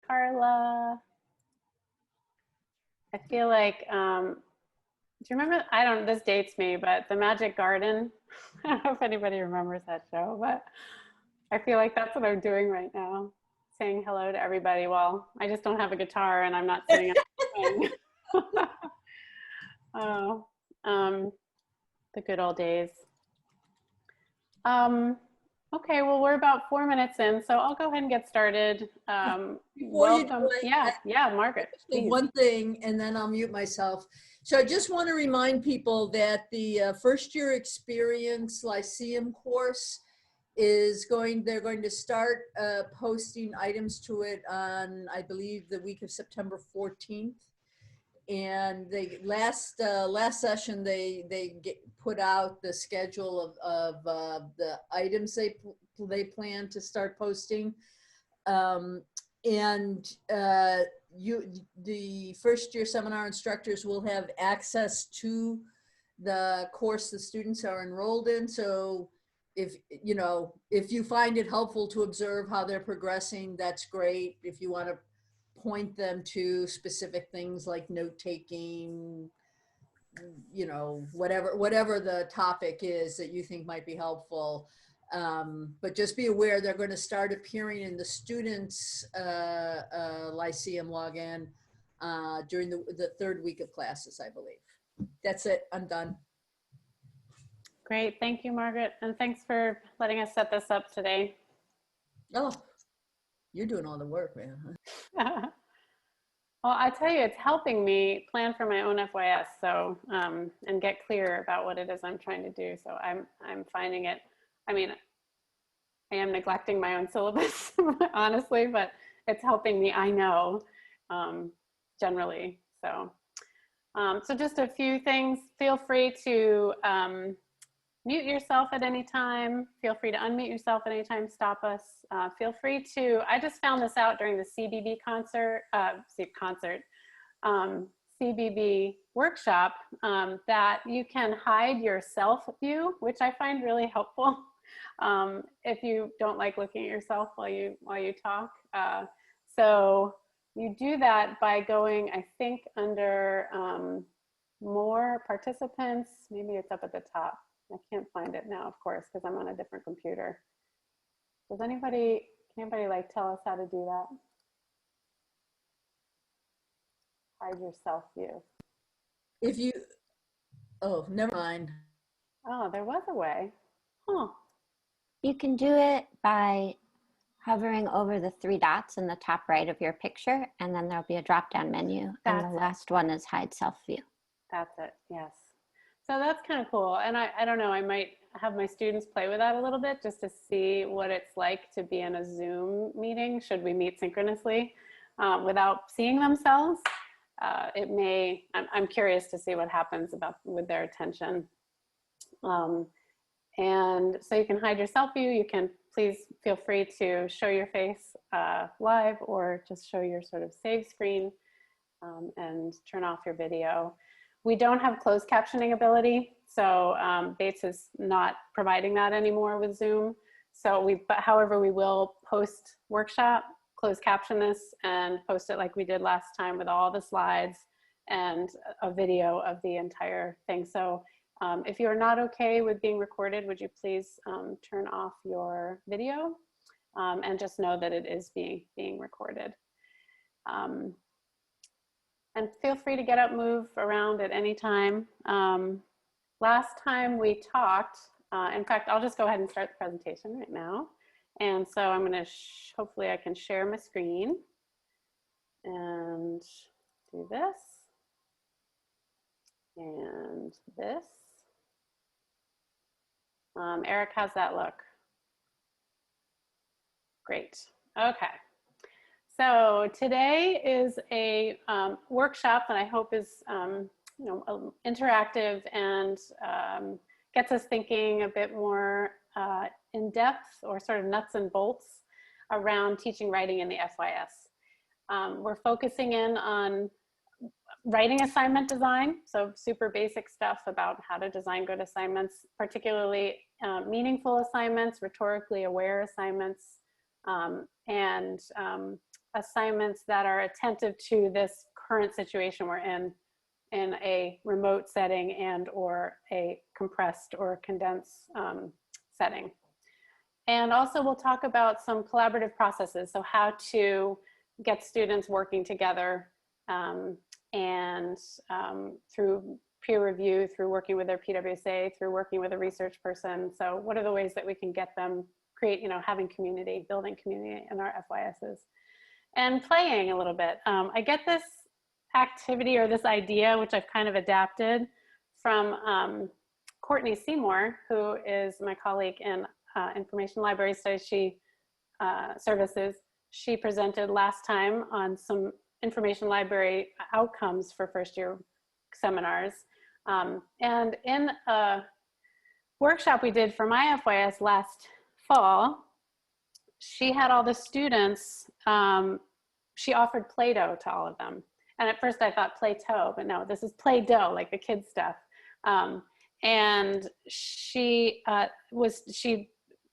Carla. I feel like, do you remember, I don't, this dates me, but The Magic Garden? I don't know if anybody remembers that show, but I feel like that's what I'm doing right now, saying hello to everybody. Well, I just don't have a guitar and I'm not sitting on the Oh, the good old days. Okay, well, we're about 4 minutes in, so I'll go ahead and get started. Welcome. Yeah, Margaret, please. One thing, and then I'll mute myself. So I just want to remind people that the first year experience Lyceum course is they're going to start posting items to it on, I believe, the week of September 14th. And they last session they put out the schedule of the items they plan to start posting, and the first year seminar instructors will have access to the course the students are enrolled in. So if you find it helpful to observe how they're progressing, that's great. If you want to point them to specific things like note-taking, whatever the topic is that you think might be helpful. But just be aware they're going to start appearing in the students' Lyceum login during the third week of classes, I believe. That's it. I'm done. Great. Thank you, Margaret. And thanks for letting us set this up today. Oh, you're doing all the work, man. Well, I tell you, it's helping me plan for my own FYS, so and get clear about what it is I'm trying to do. So I'm finding it. I mean, I am neglecting my own syllabus, honestly, but it's helping me. I know, generally. So, so just a few things. Feel free to mute yourself at any time. Feel free to unmute yourself at any time. Stop us. Feel free to, I just found this out during the CBB CBB workshop, that you can hide your self view, which I find really helpful if you don't like looking at yourself while you talk. So you do that by going, I think, under more participants. Maybe it's up at the top. I can't find it now, of course, because I'm on a different computer. Can anybody like tell us how to do that? Hide your self view. Oh, never mind. Oh, there was a way. Huh. You can do it by hovering over the 3 dots in the top right of your picture, and then there'll be a drop-down menu. And the last one is hide self view. That's it, yes. So that's kind of cool. And I don't know, I might have my students play with that a little bit just to see what it's like to be in a Zoom meeting, should we meet synchronously, without seeing themselves. I'm curious to see what happens with their attention. And so you can hide your self view. You can please feel free to show your face live, or just show your sort of save screen and turn off your video. We don't have closed captioning ability, so Bates is not providing that anymore with Zoom. So however, we will post workshop, closed caption this, and post it like we did last time with all the slides and a video of the entire thing. So if you're not okay with being recorded, would you please turn off your video and just know that it is being recorded. And feel free to get up, move around at any time. Last time we talked, in fact, I'll just go ahead and start the presentation right now. And so I'm going to, hopefully I can share my screen and do this and this. Eric, how's that look? Great. Okay. So today is a workshop that I hope is interactive and gets us thinking a bit more in depth, or sort of nuts and bolts around teaching writing in the FYS. We're focusing in on writing assignment design, so super basic stuff about how to design good assignments, particularly meaningful assignments, rhetorically aware assignments, and assignments that are attentive to this current situation we're in a remote setting and or a compressed or condensed setting. And also we'll talk about some collaborative processes, so how to get students working together through peer review, through working with their PWSA, through working with a research person. So what are the ways that we can get them create, having community, building community in our FYSs. And playing a little bit. I get this activity or this idea, which I've kind of adapted from Courtney Seymour, who is my colleague in Information Library Studies services. She presented last time on some information library outcomes for first year seminars. And in a workshop we did for my FYS last fall, she had all the students, she offered Play-Doh to all of them. And at first I thought Play-Doh, but no, this is Play-Doh, like the kids stuff. And she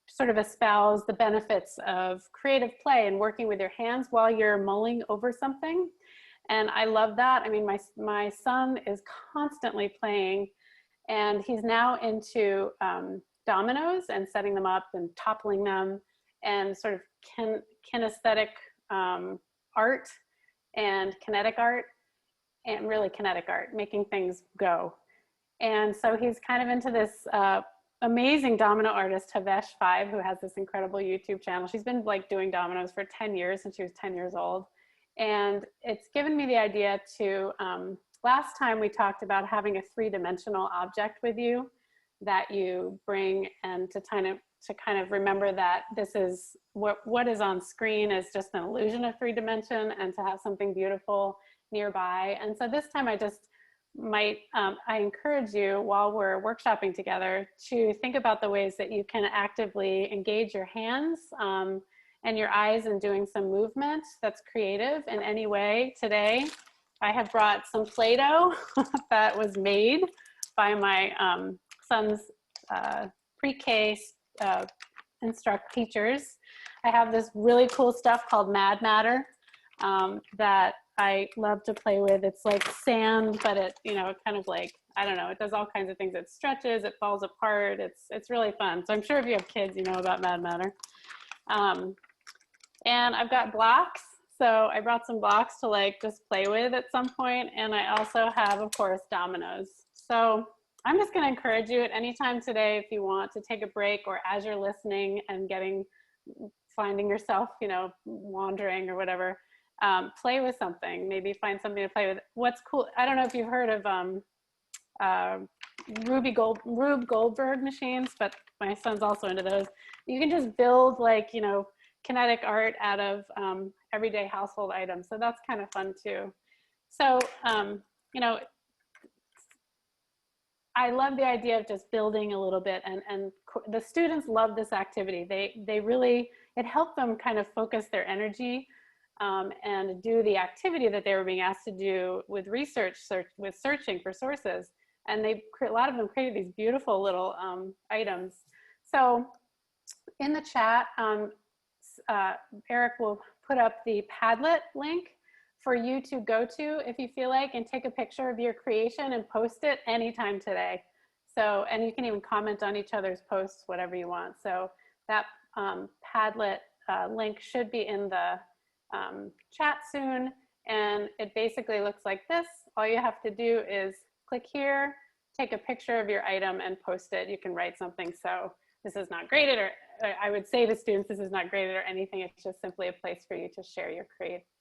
sort of espoused the benefits of creative play and working with your hands while you're mulling over something. And I love that. I mean, my son is constantly playing, and he's now into dominoes and setting them up and toppling them, and sort of kinesthetic art and kinetic art, and really kinetic art, making things go. And so he's kind of into this amazing domino artist, Havesh 5, who has this incredible YouTube channel. She's been like doing dominoes for 10 years since she was 10 years old. And it's given me the idea to, last time we talked about having a 3-dimensional object with you that you bring, and to kind of remember that this is what is on screen is just an illusion of 3 dimension, and to have something beautiful nearby. And so this time I just I encourage you, while we're workshopping together, to think about the ways that you can actively engage your hands and your eyes in doing some movement that's creative in any way. Today, I have brought some Play-Doh that was made by my son's pre-K teachers. I have this really cool stuff called Mad Matter that I love to play with. It's like sand, but it, kind of like, I don't know, it does all kinds of things. It stretches, it falls apart. It's really fun. So I'm sure if you have kids, you know about Mad Matter. And I've got blocks. So I brought some blocks to like just play with at some point. And I also have, of course, dominoes. So I'm just gonna encourage you at any time today, if you want to take a break, or as you're listening and finding yourself, wandering or whatever, play with something. Maybe find something to play with. What's cool, I don't know if you've heard of Rube Goldberg machines, but my son's also into those. You can just build like, kinetic art out of everyday household items. So that's kind of fun too. So, I love the idea of just building a little bit, and the students love this activity. They really, it helped them kind of focus their energy and do the activity that they were being asked to do with with searching for sources. And a lot of them created these beautiful little items. So in the chat, Eric will put up the Padlet link for you to go to if you feel like, and take a picture of your creation and post it anytime today. So, and you can even comment on each other's posts, whatever you want. So that Padlet link should be in the chat soon. And it basically looks like this. All you have to do is click here, take a picture of your item and post it. You can write something. So this is not graded, or I would say to students, this is not graded or anything. It's just simply a place for you to share your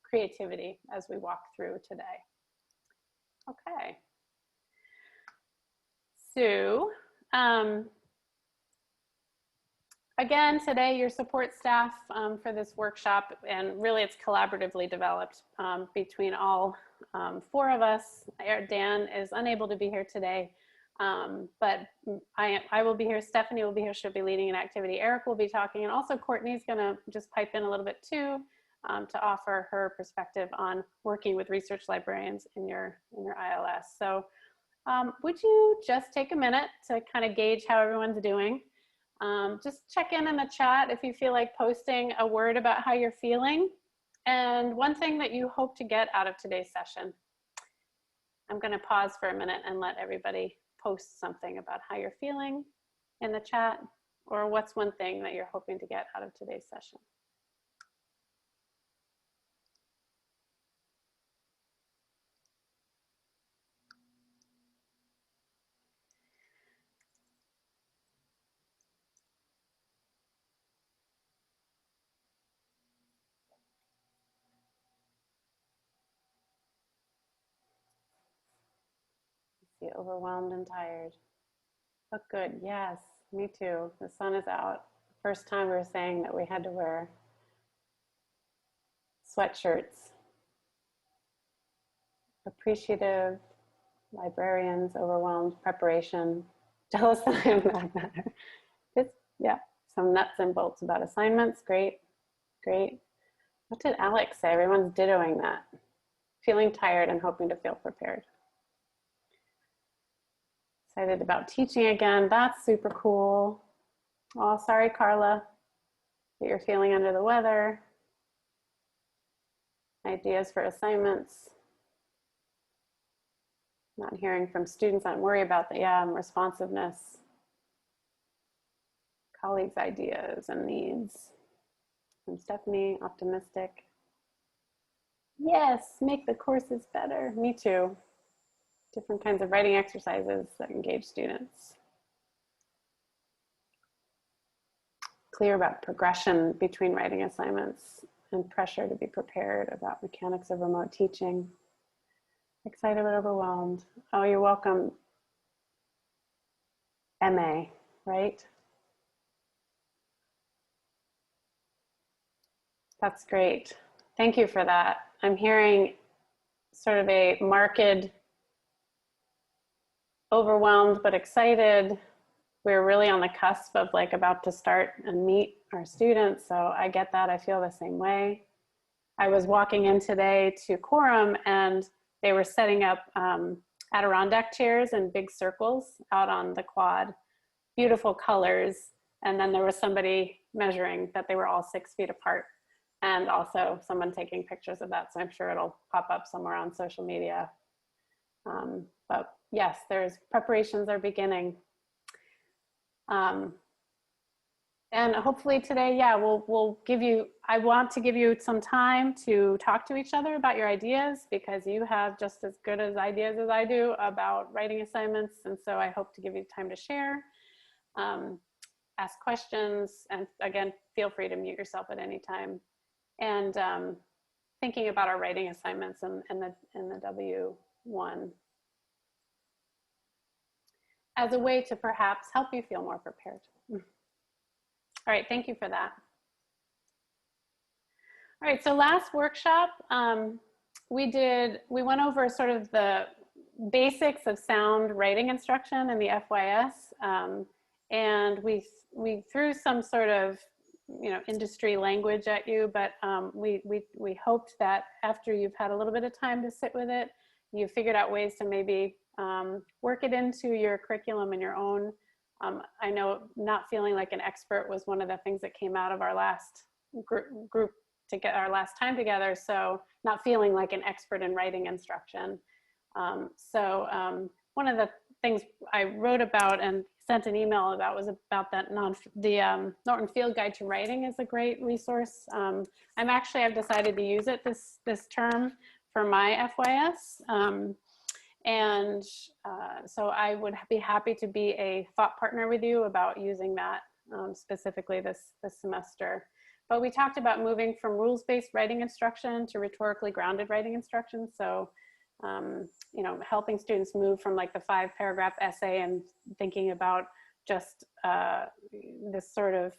creativity as we walk through today. Okay. So again, today your support staff for this workshop, and really it's collaboratively developed between all 4 of us. Dan is unable to be here today, but I will be here, Stephanie will be here, she'll be leading an activity, Eric will be talking, and also Courtney's gonna just pipe in a little bit too, to offer her perspective on working with research librarians in your ILS. So would you just take a minute to kind of gauge how everyone's doing? Just check in the chat if you feel like posting a word about how you're feeling, And one thing that you hope to get out of today's session. I'm going to pause for a minute and let everybody post something about how you're feeling in the chat, or what's one thing that you're hoping to get out of today's session. See, overwhelmed and tired. But good, yes, me too. The sun is out. First time we were saying that we had to wear sweatshirts. Appreciative, librarians, overwhelmed, preparation, jealous that I am that matter. It's, yeah, some nuts and bolts about assignments, great, great. What did Alex say? Everyone's dittoing that. Feeling tired and hoping to feel prepared. Excited about teaching again, that's super cool. Oh, sorry, Carla, that you're feeling under the weather. Ideas for assignments. Not hearing from students, I don't worry about that. Yeah, responsiveness. Colleagues' ideas and needs. From Stephanie, optimistic. Yes, make the courses better. Me too. Different kinds of writing exercises that engage students. Clear about progression between writing assignments and pressure to be prepared, about mechanics of remote teaching. Excited but overwhelmed. Oh, you're welcome. MA, right? That's great. Thank you for that. I'm hearing sort of a marked overwhelmed but excited. We're really on the cusp of like about to start and meet our students. So I get that. I feel the same way. I was walking in today to Quorum and they were setting up Adirondack chairs in big circles out on the quad, beautiful colors. And then there was somebody measuring that they were all 6 feet apart, and also someone taking pictures of that. So I'm sure it'll pop up somewhere on social media. But yes, there's preparations are beginning. And hopefully today, yeah, we'll give you, I want to give you some time to talk to each other about your ideas, because you have just as good as ideas as I do about writing assignments. And so I hope to give you time to share, ask questions, and again, feel free to mute yourself at any time. And thinking about our writing assignments in the W1 as a way to perhaps help you feel more prepared. All right, thank you for that. All right, so last workshop, we went over sort of the basics of sound writing instruction in the FYS, and we threw some sort of industry language at you, but we hoped that after you've had a little bit of time to sit with it, you figured out ways to maybe work it into your curriculum and your own. I know not feeling like an expert was one of the things that came out of our last group to get our last time together. So not feeling like an expert in writing instruction. One of the things I wrote about and sent an email about was about that the Norton Field Guide to Writing is a great resource. I've decided to use it this term for my FYS. So I would be happy to be a thought partner with you about using that specifically this semester. But we talked about moving from rules-based writing instruction to rhetorically grounded writing instruction. So, helping students move from like the 5-paragraph essay and thinking about just this sort of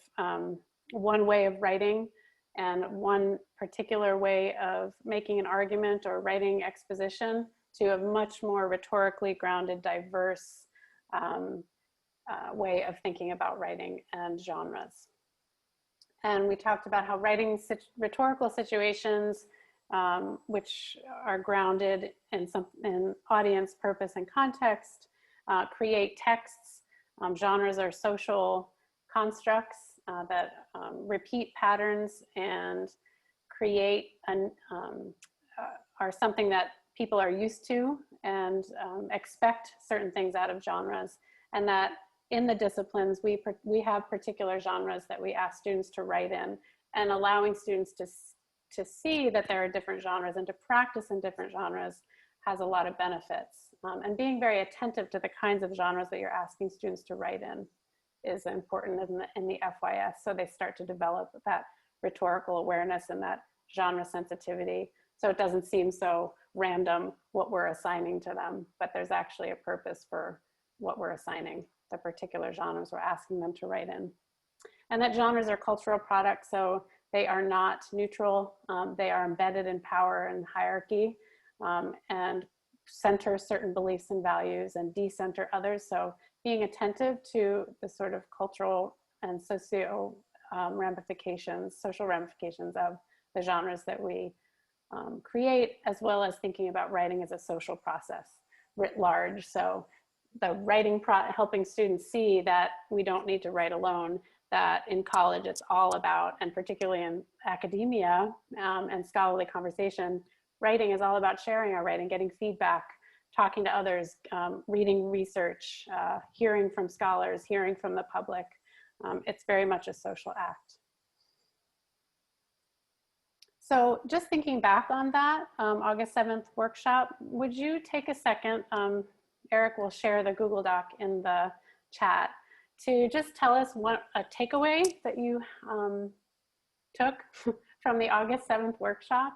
one way of writing and one particular way of making an argument or writing exposition, to a much more rhetorically grounded, diverse way of thinking about writing and genres. And we talked about how writing rhetorical situations, which are grounded in audience, purpose, and context, create texts. Genres are social constructs that repeat patterns and create are something that people are used to and expect certain things out of genres, and that in the disciplines we have particular genres that we ask students to write in, and allowing students to see that there are different genres and to practice in different genres has a lot of benefits. And being very attentive to the kinds of genres that you're asking students to write in is important in the FYS, so they start to develop that rhetorical awareness and that genre sensitivity, so it doesn't seem so random what we're assigning to them, but there's actually a purpose for what we're assigning, the particular genres we're asking them to write in. And that genres are cultural products, so they are not neutral. They are embedded in power and hierarchy, and center certain beliefs and values and decenter others. So being attentive to the sort of cultural and social ramifications of the genres that we create, as well as thinking about writing as a social process writ large. So the writing helping students see that we don't need to write alone, that in college it's all about, and particularly in academia and scholarly conversation, writing is all about sharing our writing, getting feedback, talking to others, reading research, hearing from scholars, hearing from the public. It's very much a social act. So just thinking back on that August 7th workshop, would you take a second, Eric will share the Google Doc in the chat, to just tell us what a takeaway that you took from the August 7th workshop.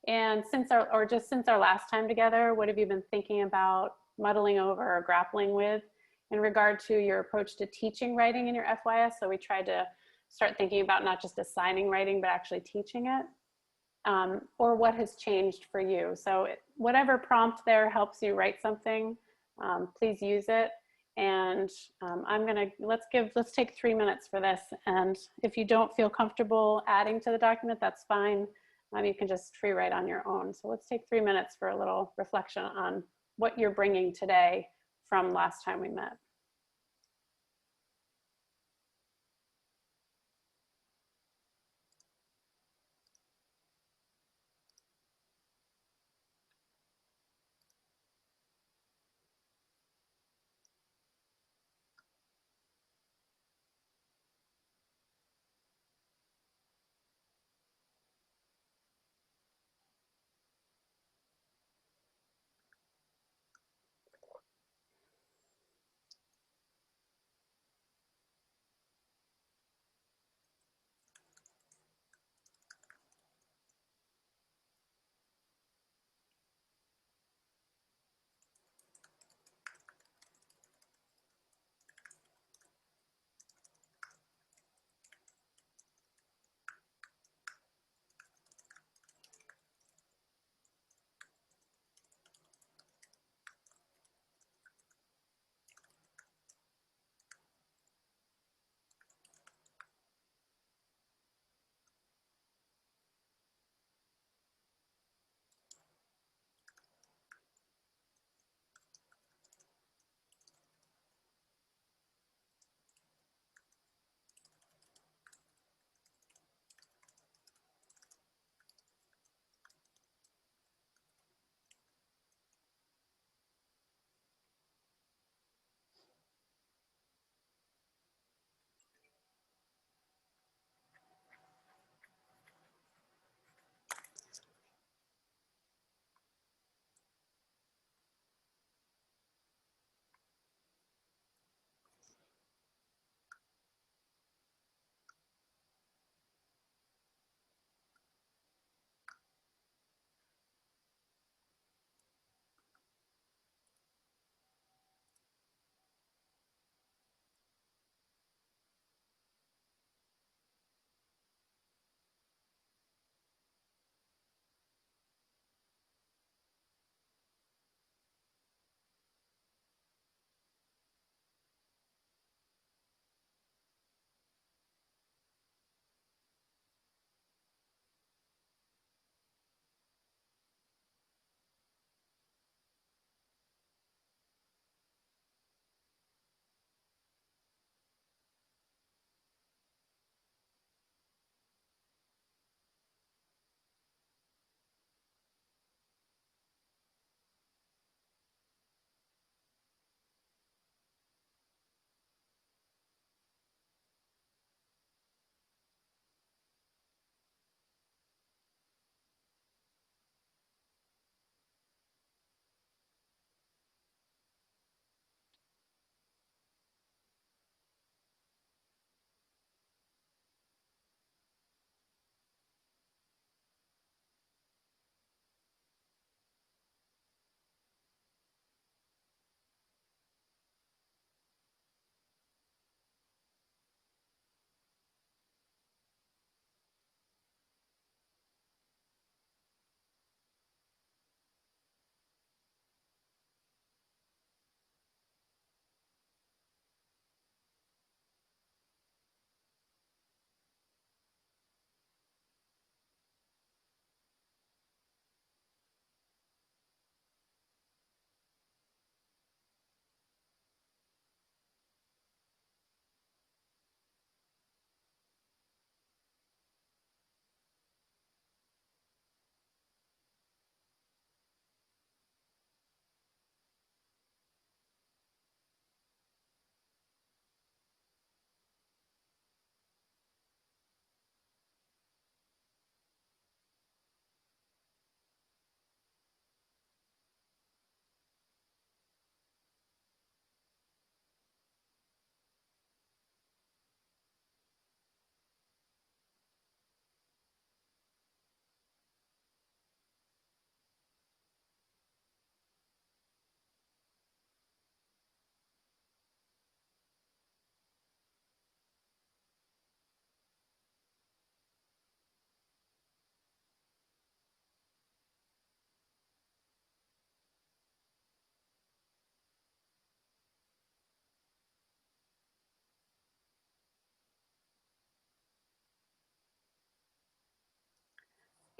And since our last time together, what have you been thinking about, muddling over, or grappling with in regard to your approach to teaching writing in your FYS? So we tried to start thinking about not just assigning writing, but actually teaching it. Or what has changed for you. So whatever prompt there helps you write something, please use it. And let's take 3 minutes for this. And if you don't feel comfortable adding to the document, that's fine. You can just free write on your own. So let's take 3 minutes for a little reflection on what you're bringing today from last time we met.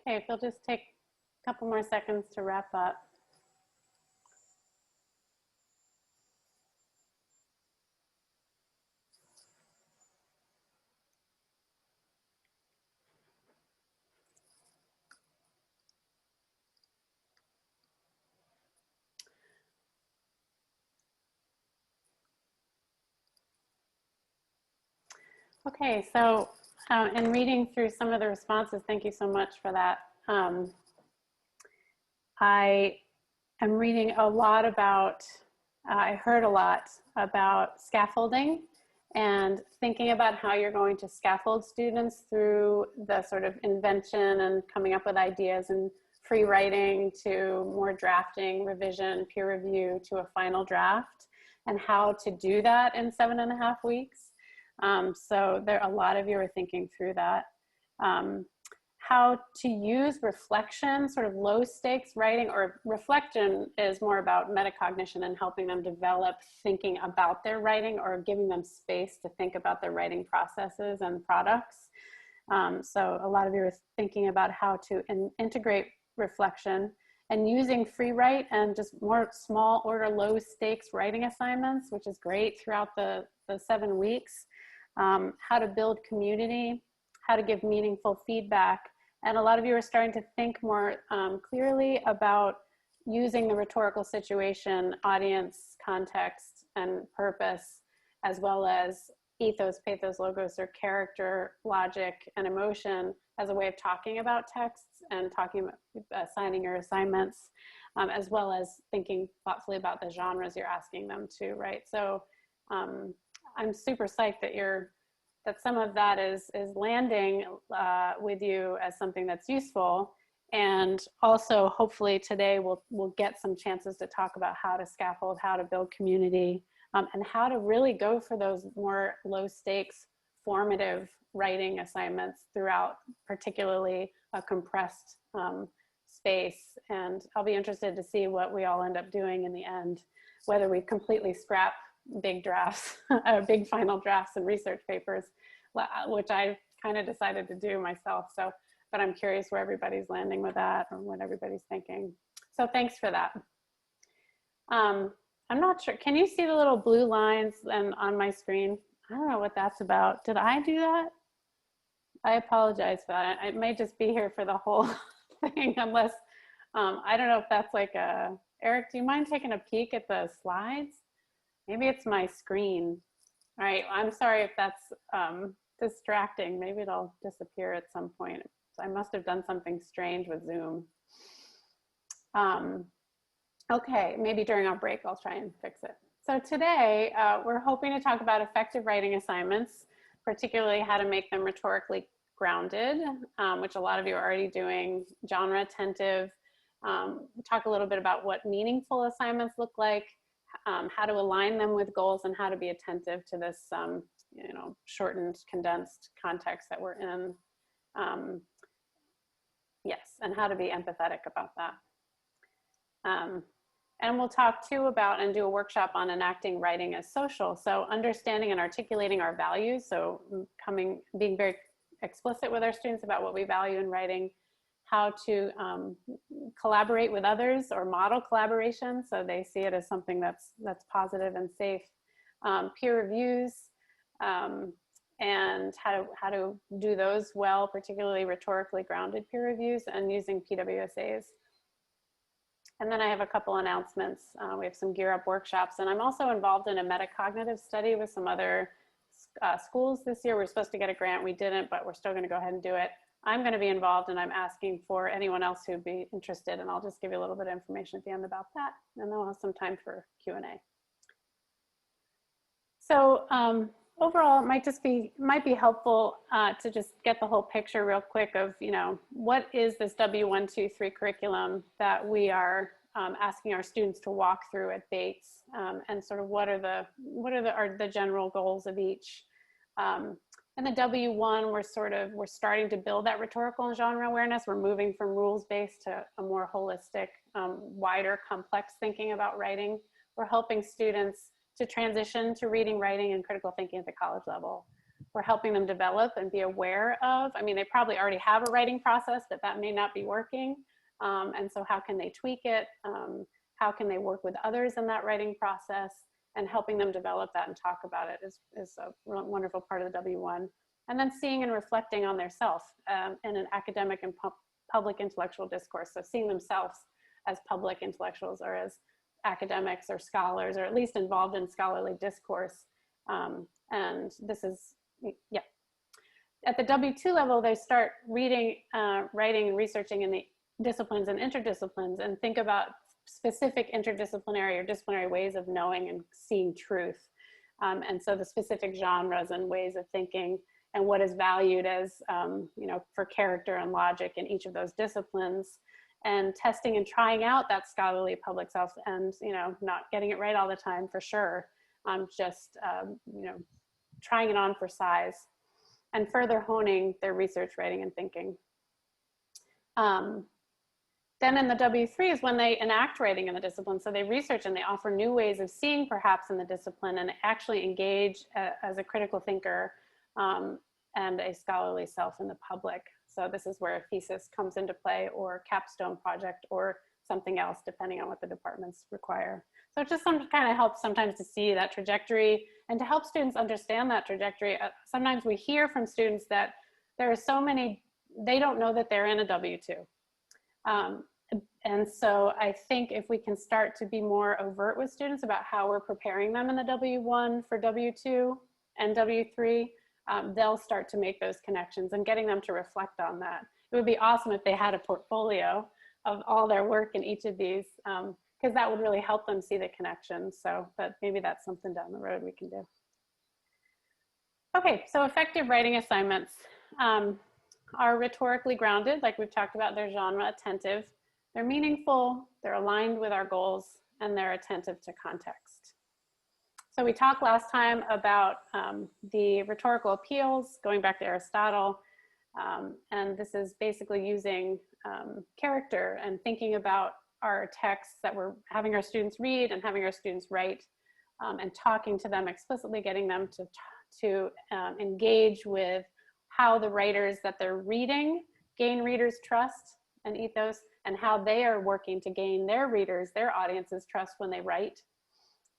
Okay, if you'll just take a couple more seconds to wrap up. Okay, so in reading through some of the responses, thank you so much for that. I am reading a lot about, I heard a lot about scaffolding and thinking about how you're going to scaffold students through the sort of invention and coming up with ideas and free writing to more drafting, revision, peer review to a final draft, and how to do that in 7.5 weeks. So there, a lot of you are thinking through that. How to use reflection, sort of low stakes writing, or reflection is more about metacognition and helping them develop thinking about their writing or giving them space to think about their writing processes and products. So a lot of you are thinking about how to integrate reflection and using free write and just more small order, low stakes writing assignments, which is great throughout the 7 weeks. How to build community, how to give meaningful feedback. And a lot of you are starting to think more clearly about using the rhetorical situation, audience, context, and purpose, as well as ethos, pathos, logos, or character, logic, and emotion as a way of talking about texts and talking about assigning your assignments, as well as thinking thoughtfully about the genres you're asking them to, right? So I'm super psyched that some of that is landing with you as something that's useful. And also hopefully today we'll get some chances to talk about how to scaffold, how to build community, and how to really go for those more low stakes formative writing assignments throughout particularly a compressed space. And I'll be interested to see what we all end up doing in the end, whether we completely scrap big drafts, big final drafts and research papers, which I kind of decided to do myself. So, but I'm curious where everybody's landing with that or what everybody's thinking. So thanks for that. I'm not sure, can you see the little blue lines on my screen? I don't know what that's about. Did I do that? I apologize for that. I may just be here for the whole thing unless, I don't know if that's like Eric, do you mind taking a peek at the slides? Maybe it's my screen. All right, I'm sorry if that's distracting. Maybe it'll disappear at some point. So I must have done something strange with Zoom. Okay, maybe during our break, I'll try and fix it. So today, we're hoping to talk about effective writing assignments, particularly how to make them rhetorically grounded, which a lot of you are already doing, genre attentive. Talk a little bit about what meaningful assignments look like, how to align them with goals, and how to be attentive to this you know, shortened, condensed context that we're in. Yes, and how to be empathetic about that. And we'll talk too about and do a workshop on enacting writing as social. So understanding and articulating our values. So being very explicit with our students about what we value in writing, how to collaborate with others or model collaboration so they see it as something that's positive and safe, peer reviews, and how to do those well, particularly rhetorically grounded peer reviews, and using PWSAs. And then I have a couple announcements. We have some Gear Up workshops, and I'm also involved in a metacognitive study with some other schools this year. We were supposed to get a grant, we didn't, but we're still gonna go ahead and do it. I'm gonna be involved, and I'm asking for anyone else who'd be interested, and I'll just give you a little bit of information at the end about that, and then we'll have some time for Q&A. So overall, it might be helpful to just get the whole picture real quick of, you know, what is this W123 curriculum that we are asking our students to walk through at Bates, and sort of what are the general goals of each. And the W1, we're starting to build that rhetorical and genre awareness. We're moving from rules-based to a more holistic, wider, complex thinking about writing. We're helping students to transition to reading, writing, and critical thinking at the college level. we're helping them develop and be aware of. I mean, they probably already have a writing process, but that may not be working. And so how can they tweak it? How can they work with others in that writing process? And helping them develop that and talk about it is a wonderful part of the W1. And then seeing and reflecting on their self in an academic and public intellectual discourse. So seeing themselves as public intellectuals or as academics or scholars, or at least involved in scholarly discourse. And this is, yeah. At the W2 level, they start reading, writing, and researching in the disciplines and interdisciplines, and think about specific interdisciplinary or disciplinary ways of knowing and seeing truth. And so the specific genres and ways of thinking and what is valued as, you know, for character and logic in each of those disciplines, and testing and trying out that scholarly public self, and, you know, not getting it right all the time for sure. Just, you know, trying it on for size, and further honing their research, writing, and thinking. Then in the W3 is when they enact writing in the discipline. So they research and they offer new ways of seeing perhaps in the discipline, and actually engage as a critical thinker and a scholarly self in the public. So this is where a thesis comes into play, or capstone project, or something else, depending on what the departments require. So it just kind of helps sometimes to see that trajectory and to help students understand that trajectory. Sometimes we hear from students that there are so many, they don't know that they're in a W2. And so I think if we can start to be more overt with students about how we're preparing them in the W1 for W2 and W3, they'll start to make those connections, and getting them to reflect on that. It would be awesome if they had a portfolio of all their work in each of these, because that would really help them see the connections. So, but maybe that's something down the road we can do. Okay, so effective writing assignments are rhetorically grounded, like we've talked about. They're genre attentive, they're meaningful, they're aligned with our goals, and they're attentive to context. So we talked last time about the rhetorical appeals, going back to Aristotle, and this is basically using character and thinking about our texts that we're having our students read and having our students write, and talking to them explicitly, getting them to engage with how the writers that they're reading gain readers' trust and ethos, and how they are working to gain their readers, their audience's trust when they write.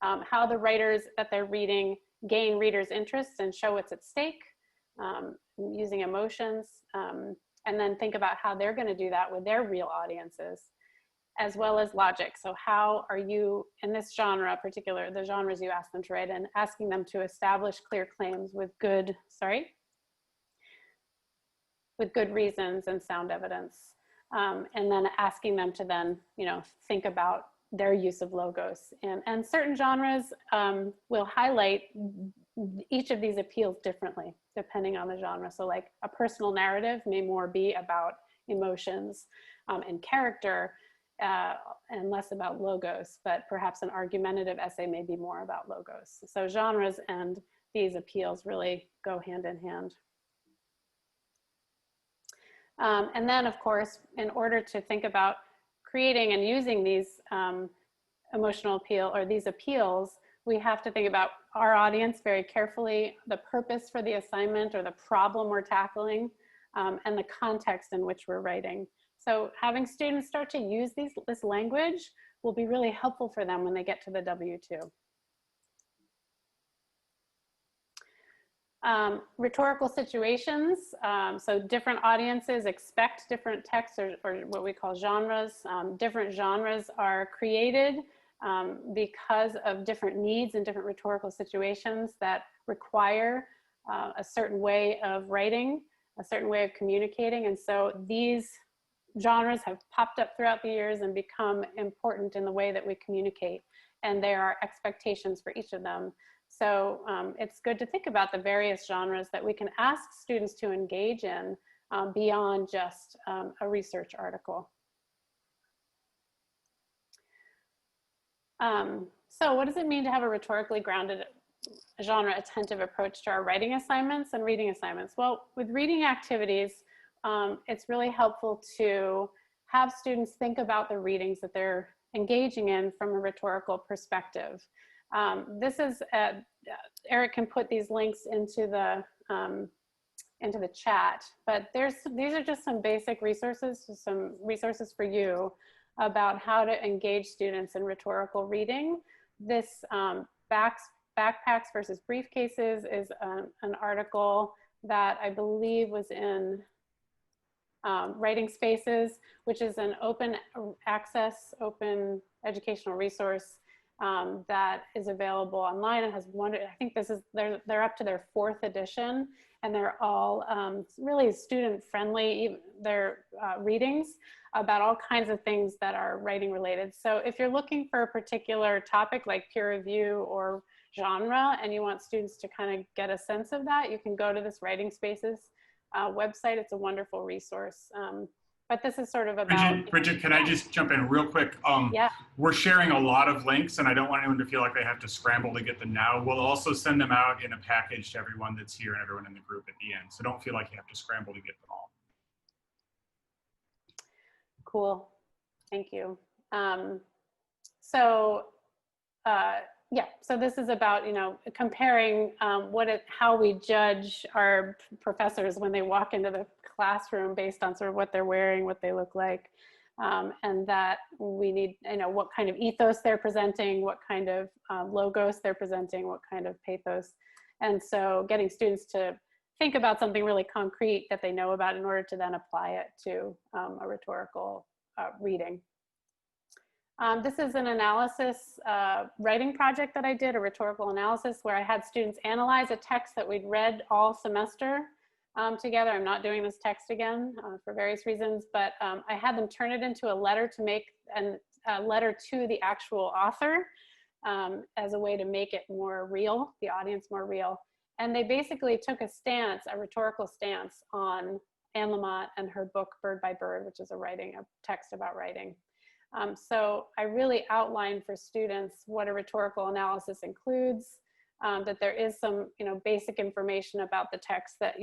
How the writers that they're reading gain readers' interest and show what's at stake, using emotions, and then think about how they're going to do that with their real audiences, as well as logic. So how are you, in this genre particular, the genres you ask them to write, and asking them to establish clear claims with good, with good reasons and sound evidence. And then asking them to then, you know, think about their use of logos. And certain genres will highlight each of these appeals differently, depending on the genre. So like a personal narrative may more be about emotions and character, and less about logos, but perhaps an argumentative essay may be more about logos. So genres and these appeals really go hand in hand. And then, of course, in order to think about creating and using these emotional appeal, or these appeals, we have to think about our audience very carefully, the purpose for the assignment or the problem we're tackling, and the context in which we're writing. So having students start to use this language will be really helpful for them when they get to the W2. Rhetorical situations, so different audiences expect different texts, or what we call genres. Different genres are created because of different needs and different rhetorical situations that require a certain way of writing, a certain way of communicating. And so these genres have popped up throughout the years and become important in the way that we communicate. And there are expectations for each of them. So it's good to think about the various genres that we can ask students to engage in beyond just a research article. So what does it mean to have a rhetorically grounded, genre attentive approach to our writing assignments and reading assignments? Well, with reading activities, it's really helpful to have students think about the readings that they're engaging in from a rhetorical perspective. This is, Eric can put these links into the into the chat, but these are just some basic resources, some resources for you about how to engage students in rhetorical reading. This backpacks versus briefcases is an article that I believe was in Writing Spaces, which is an open access, open educational resource that is available online. It has one, I think this is, they're up to their 4th edition, and they're all really student friendly. They're readings about all kinds of things that are writing related. So if you're looking for a particular topic like peer review or genre, and you want students to kind of get a sense of that, you can go to this Writing Spaces website. It's a wonderful resource. But this is sort of about— Bridget, can I just jump in real quick? Yeah. We're sharing a lot of links, and I don't want anyone to feel like they have to scramble to get them now. We'll also send them out in a package to everyone that's here and everyone in the group at the end. So don't feel like you have to scramble to get them all. Cool. Thank you. Yeah, so this is about, you know, comparing how we judge our professors when they walk into the classroom based on sort of what they're wearing, what they look like, and that we need, you know, what kind of ethos they're presenting, what kind of logos they're presenting, what kind of pathos. And so getting students to think about something really concrete that they know about in order to then apply it to a rhetorical reading. This is an analysis writing project that I did, a rhetorical analysis, where I had students analyze a text that we'd read all semester together. I'm not doing this text again for various reasons, but I had them turn it into a letter to make a letter to the actual author as a way to make it more real, the audience more real. And they basically took a stance, a rhetorical stance on Anne Lamott and her book, Bird by Bird, which is a text about writing. So I really outlined for students what a rhetorical analysis includes, that there is some, you know, basic information about the text that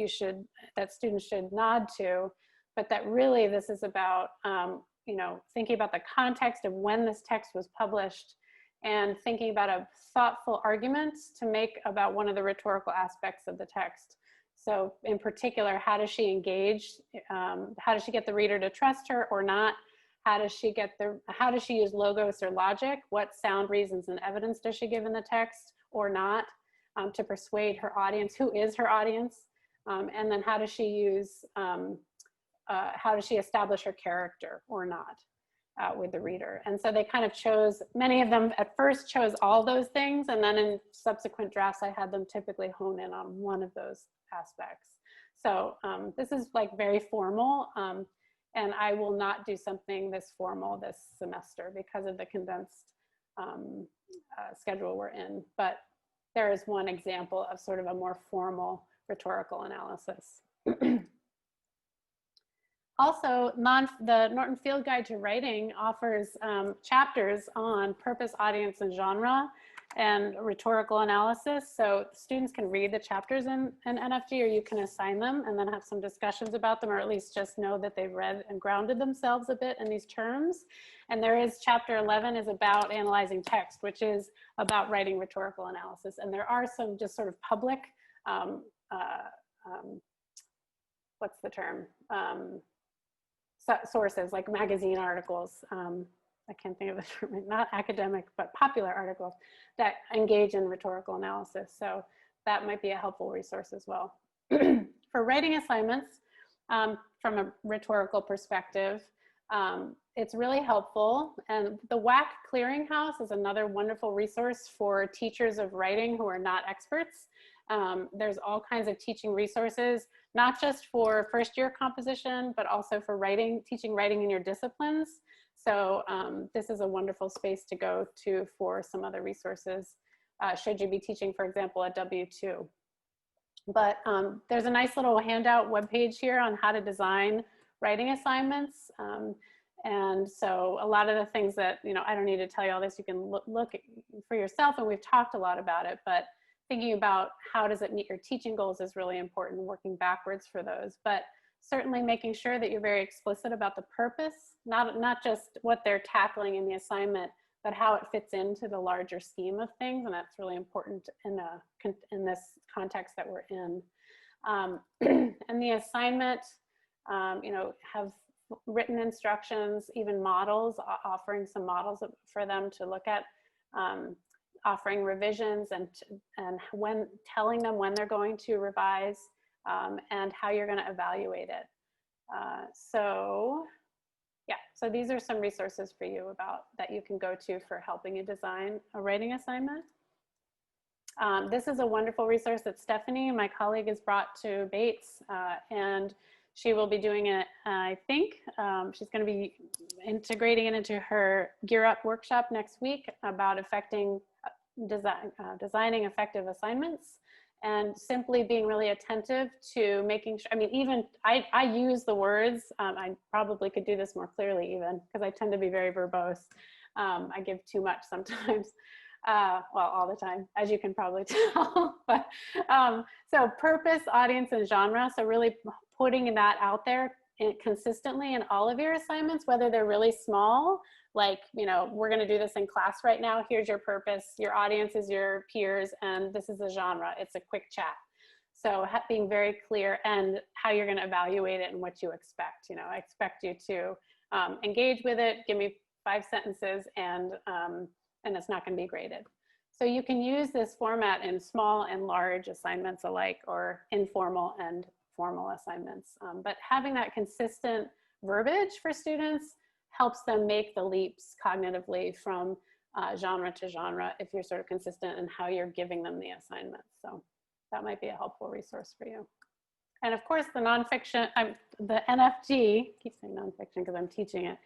students should nod to, but that really this is about, you know, thinking about the context of when this text was published and thinking about a thoughtful argument to make about one of the rhetorical aspects of the text. So in particular, how does she engage? How does she get the reader to trust her or not? How does she use logos or logic? What sound reasons and evidence does she give in the text or not to persuade her audience? Who is her audience? And then how does she establish her character or not with the reader? And so they kind of chose, many of them at first chose all those things, and then in subsequent drafts, I had them typically hone in on one of those aspects. So this is like very formal. And I will not do something this formal this semester because of the condensed schedule we're in. But there is one example of sort of a more formal rhetorical analysis. Also, the Norton Field Guide to Writing offers chapters on purpose, audience, and genre, and rhetorical analysis. So students can read the chapters in NFG, or you can assign them and then have some discussions about them, or at least just know that they've read and grounded themselves a bit in these terms. And there is chapter 11 is about analyzing text, which is about writing rhetorical analysis. And there are some just sort of public, what's the term? Sources like magazine articles. I can't think of the term, not academic, but popular articles that engage in rhetorical analysis. So that might be a helpful resource as well. For writing assignments, from a rhetorical perspective, it's really helpful. And the WAC Clearinghouse is another wonderful resource for teachers of writing who are not experts. There's all kinds of teaching resources, not just for first-year composition, but also for teaching writing in your disciplines. So this is a wonderful space to go to for some other resources, should you be teaching, for example, a W2. But there's a nice little handout webpage here on how to design writing assignments. And so a lot of the things that, you know, I don't need to tell you all this, you can look for yourself, and we've talked a lot about it, but thinking about how does it meet your teaching goals is really important, working backwards for those. But certainly making sure that you're very explicit about the purpose, not just what they're tackling in the assignment, but how it fits into the larger scheme of things. And that's really important in this context that we're in. And the assignment, you know, have written instructions, even models, offering some models for them to look at, offering revisions and when telling them when they're going to revise, and how you're going to evaluate it. So yeah, so these are some resources for you that you can go to for helping you design a writing assignment. This is a wonderful resource that Stephanie, my colleague, has brought to Bates, and she will be doing it, I think. She's going to be integrating it into her Gear Up workshop next week about designing effective assignments, and simply being really attentive to making sure, I mean, even I use the words, I probably could do this more clearly even, because I tend to be very verbose. I give too much sometimes. Well, all the time, as you can probably tell. But so purpose, audience, and genre. So really putting that out there consistently in all of your assignments, whether they're really small, like, you know, we're going to do this in class right now. Here's your purpose. Your audience is your peers, and this is a genre. It's a quick chat. So being very clear and how you're going to evaluate it and what you expect. You know, I expect you to engage with it. Give me 5 sentences, and it's not going to be graded. So you can use this format in small and large assignments alike, or informal and formal assignments. But having that consistent verbiage for students helps them make the leaps cognitively from genre to genre if you're sort of consistent in how you're giving them the assignments. So that might be a helpful resource for you. And of course, the nonfiction, the NFG, I keep saying nonfiction because I'm teaching it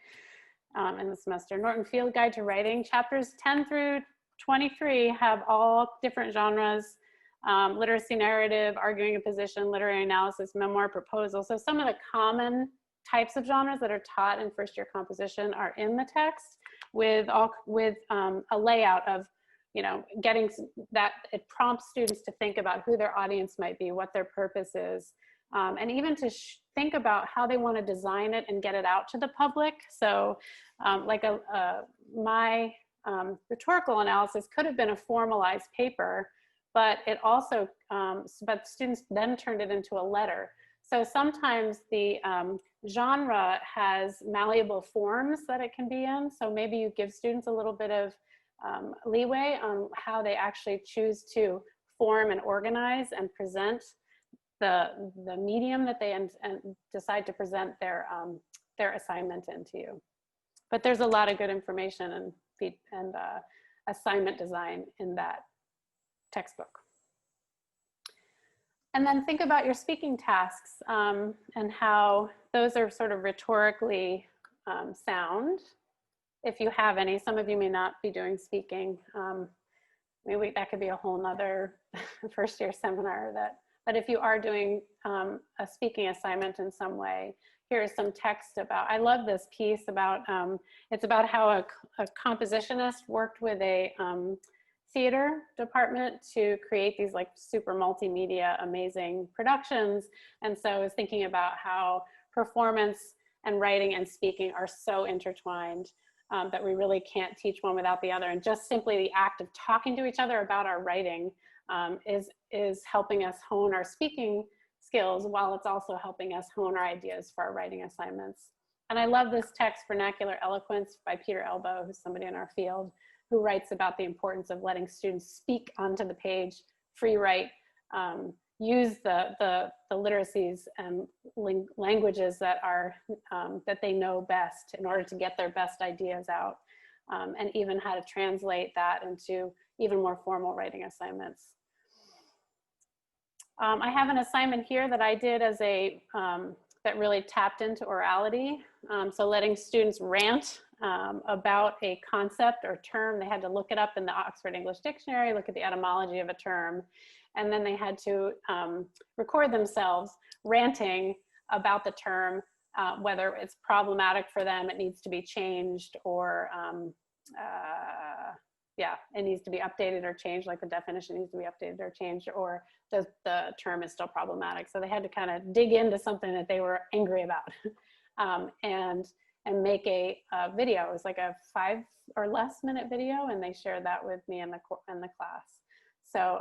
in the semester, Norton Field Guide to Writing, chapters 10 through 23 have all different genres: literacy narrative, arguing a position, literary analysis, memoir, proposal. So some of the common types of genres that are taught in first-year composition are in the text, with a layout of, you know, getting that it prompts students to think about who their audience might be, what their purpose is, and even to think about how they want to design it and get it out to the public. So like my rhetorical analysis could have been a formalized paper, but it also, but students then turned it into a letter. So sometimes the genre has malleable forms that it can be in. So maybe you give students a little bit of leeway on how they actually choose to form and organize and present the medium that they and decide to present their assignment into you. But there's a lot of good information and assignment design in that textbook. And then think about your speaking tasks and how those are sort of rhetorically sound, if you have any. Some of you may not be doing speaking. Maybe that could be a whole nother first year seminar. But if you are doing a speaking assignment in some way, here's some text about, I love this piece about, it's about how a compositionist worked with a theater department to create these like super multimedia amazing productions. And so I was thinking about how performance and writing and speaking are so intertwined that we really can't teach one without the other. And just simply the act of talking to each other about our writing is helping us hone our speaking skills, while it's also helping us hone our ideas for our writing assignments. And I love this text, Vernacular Eloquence, by Peter Elbow, who's somebody in our field, who writes about the importance of letting students speak onto the page, free write, use the literacies and languages that are that they know best in order to get their best ideas out, and even how to translate that into even more formal writing assignments. I have an assignment here that I did as a that really tapped into orality. So letting students rant about a concept or term. They had to look it up in the Oxford English Dictionary, look at the etymology of a term, and then they had to record themselves ranting about the term, whether it's problematic for them, it needs to be changed, or yeah, it needs to be updated or changed, like the definition needs to be updated or changed, or the term is still problematic. So they had to kind of dig into something that they were angry about and make a video. It was like a 5 or less minute video, and they shared that with me in the class. So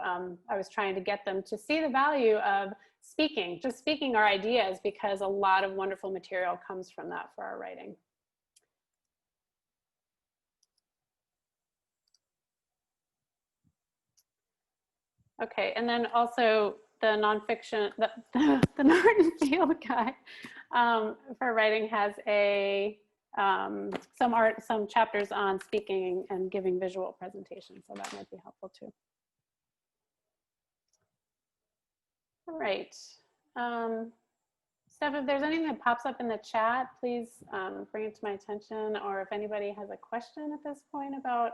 I was trying to get them to see the value of speaking, just speaking our ideas, because a lot of wonderful material comes from that for our writing. Okay, and then also the nonfiction, the Norton Field Guide for writing has a some chapters on speaking and giving visual presentations, so that might be helpful too. All right, Steph, if there's anything that pops up in the chat, please bring it to my attention, or if anybody has a question at this point about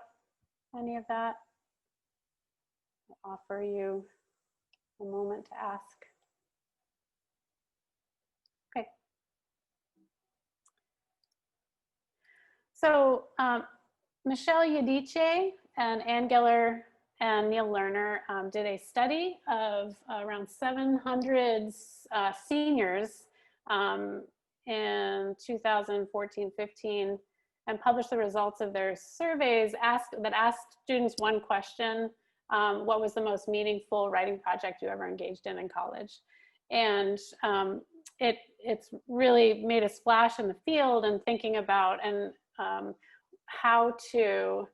any of that, I'll offer you a moment to ask. Okay. So Michelle Yadiche and Ann Geller and Neil Lerner did a study of around 700 seniors in 2014-15 and published the results of their surveys that asked students one question: what was the most meaningful writing project you ever engaged in college? And it's really made a splash in the field and thinking about how to,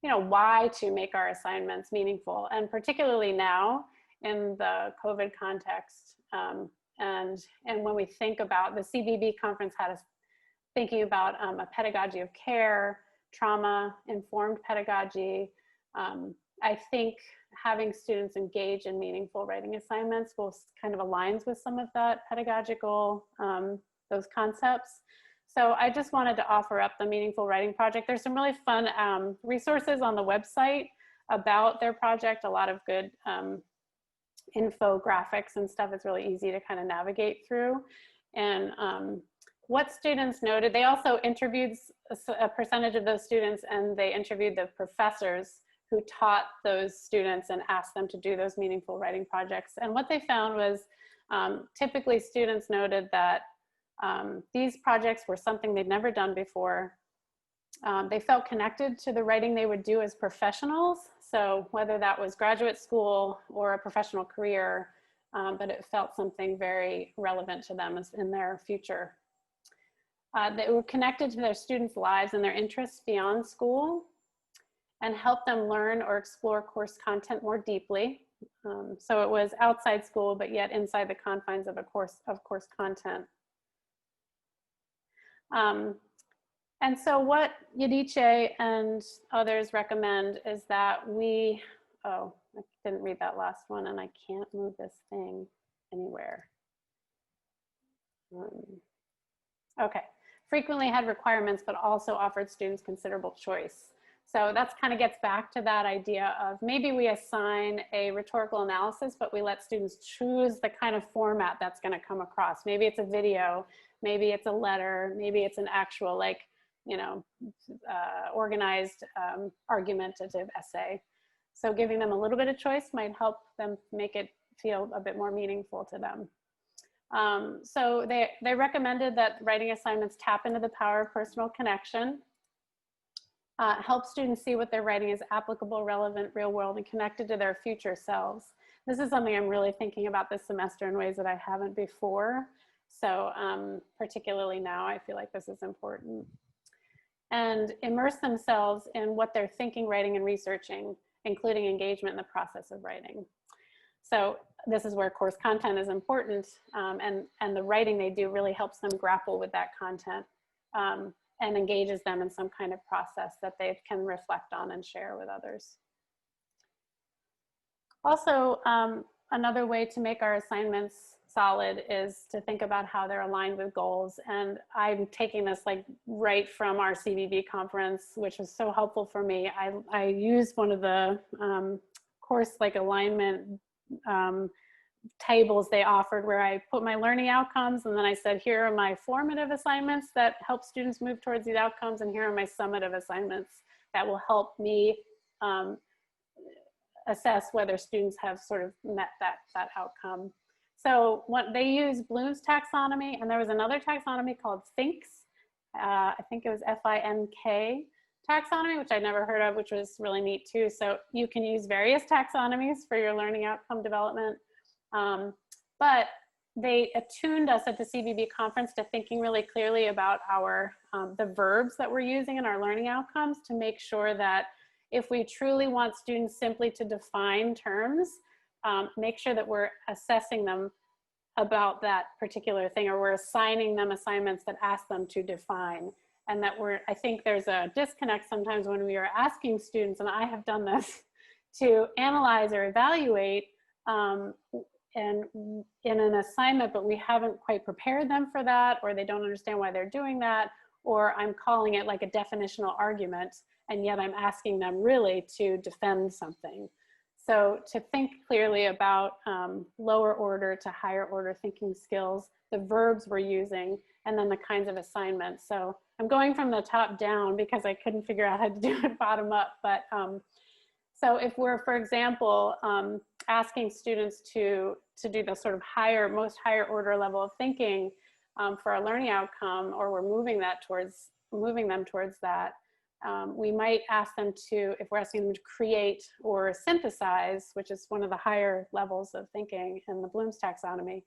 why to make our assignments meaningful, and particularly now in the COVID context. And when we think about the CBB conference had us thinking about a pedagogy of care, trauma-informed pedagogy. I think having students engage in meaningful writing assignments will kind of aligns with some of that pedagogical, those concepts. So I just wanted to offer up the Meaningful Writing Project. There's some really fun resources on the website about their project, a lot of good infographics and stuff. It's really easy to kind of navigate through. And what students noted, they also interviewed a percentage of those students, and they interviewed the professors who taught those students and asked them to do those meaningful writing projects. And what they found was typically students noted that these projects were something they'd never done before. They felt connected to the writing they would do as professionals. So whether that was graduate school or a professional career, but it felt something very relevant to them in their future. They were connected to their students' lives and their interests beyond school, and helped them learn or explore course content more deeply. So it was outside school, but yet inside the confines of course content. And so what Yadiche and others recommend is that we, oh, I didn't read that last one, and I can't move this thing anywhere. Okay, frequently had requirements, but also offered students considerable choice. So that's kind of gets back to that idea of maybe we assign a rhetorical analysis, but we let students choose the kind of format that's going to come across. Maybe it's a video, maybe it's a letter, maybe it's an actual organized argumentative essay. So giving them a little bit of choice might help them make it feel a bit more meaningful to them. So they recommended that writing assignments tap into the power of personal connection. Help students see what they're writing is applicable, relevant, real world, and connected to their future selves. This is something I'm really thinking about this semester in ways that I haven't before. So particularly now, I feel like this is important. And immerse themselves in what they're thinking, writing, and researching, including engagement in the process of writing. So this is where course content is important, and the writing they do really helps them grapple with that content. And engages them in some kind of process that they can reflect on and share with others. Also, another way to make our assignments solid is to think about how they're aligned with goals. And I'm taking this right from our CBB conference, which was so helpful for me. I used one of the course alignment tables they offered, where I put my learning outcomes, and then I said, here are my formative assignments that help students move towards these outcomes, and here are my summative assignments that will help me assess whether students have sort of met that outcome. So they use Bloom's taxonomy, and there was another taxonomy called FINKS. I think it was FINK taxonomy, which I never heard of, which was really neat too. So you can use various taxonomies for your learning outcome development. But they attuned us at the CBB conference to thinking really clearly about our, the verbs that we're using in our learning outcomes to make sure that if we truly want students simply to define terms, make sure that we're assessing them about that particular thing, or we're assigning them assignments that ask them to define. And that I think there's a disconnect sometimes when we are asking students, and I have done this, to analyze or evaluate and in an assignment, but we haven't quite prepared them for that, or they don't understand why they're doing that, or I'm calling it like a definitional argument, and yet I'm asking them really to defend something. So to think clearly about lower order to higher order thinking skills, the verbs we're using, and then the kinds of assignments. So I'm going from the top down because I couldn't figure out how to do it bottom up. But so if we're, for example, asking students to do the sort of most higher order level of thinking for a learning outcome, or we're moving them towards that, we might ask them to, if we're asking them to create or synthesize, which is one of the higher levels of thinking in the Bloom's taxonomy,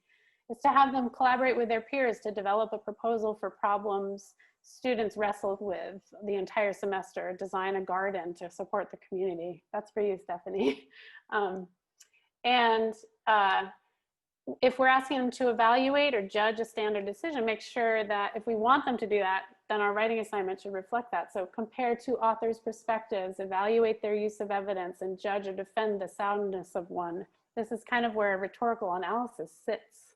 is to have them collaborate with their peers to develop a proposal for problems students wrestled with the entire semester, design a garden to support the community. That's for you, Stephanie. If we're asking them to evaluate or judge a standard decision, make sure that if we want them to do that, then our writing assignment should reflect that. So compare two authors' perspectives, evaluate their use of evidence, and judge or defend the soundness of one. This is kind of where rhetorical analysis sits.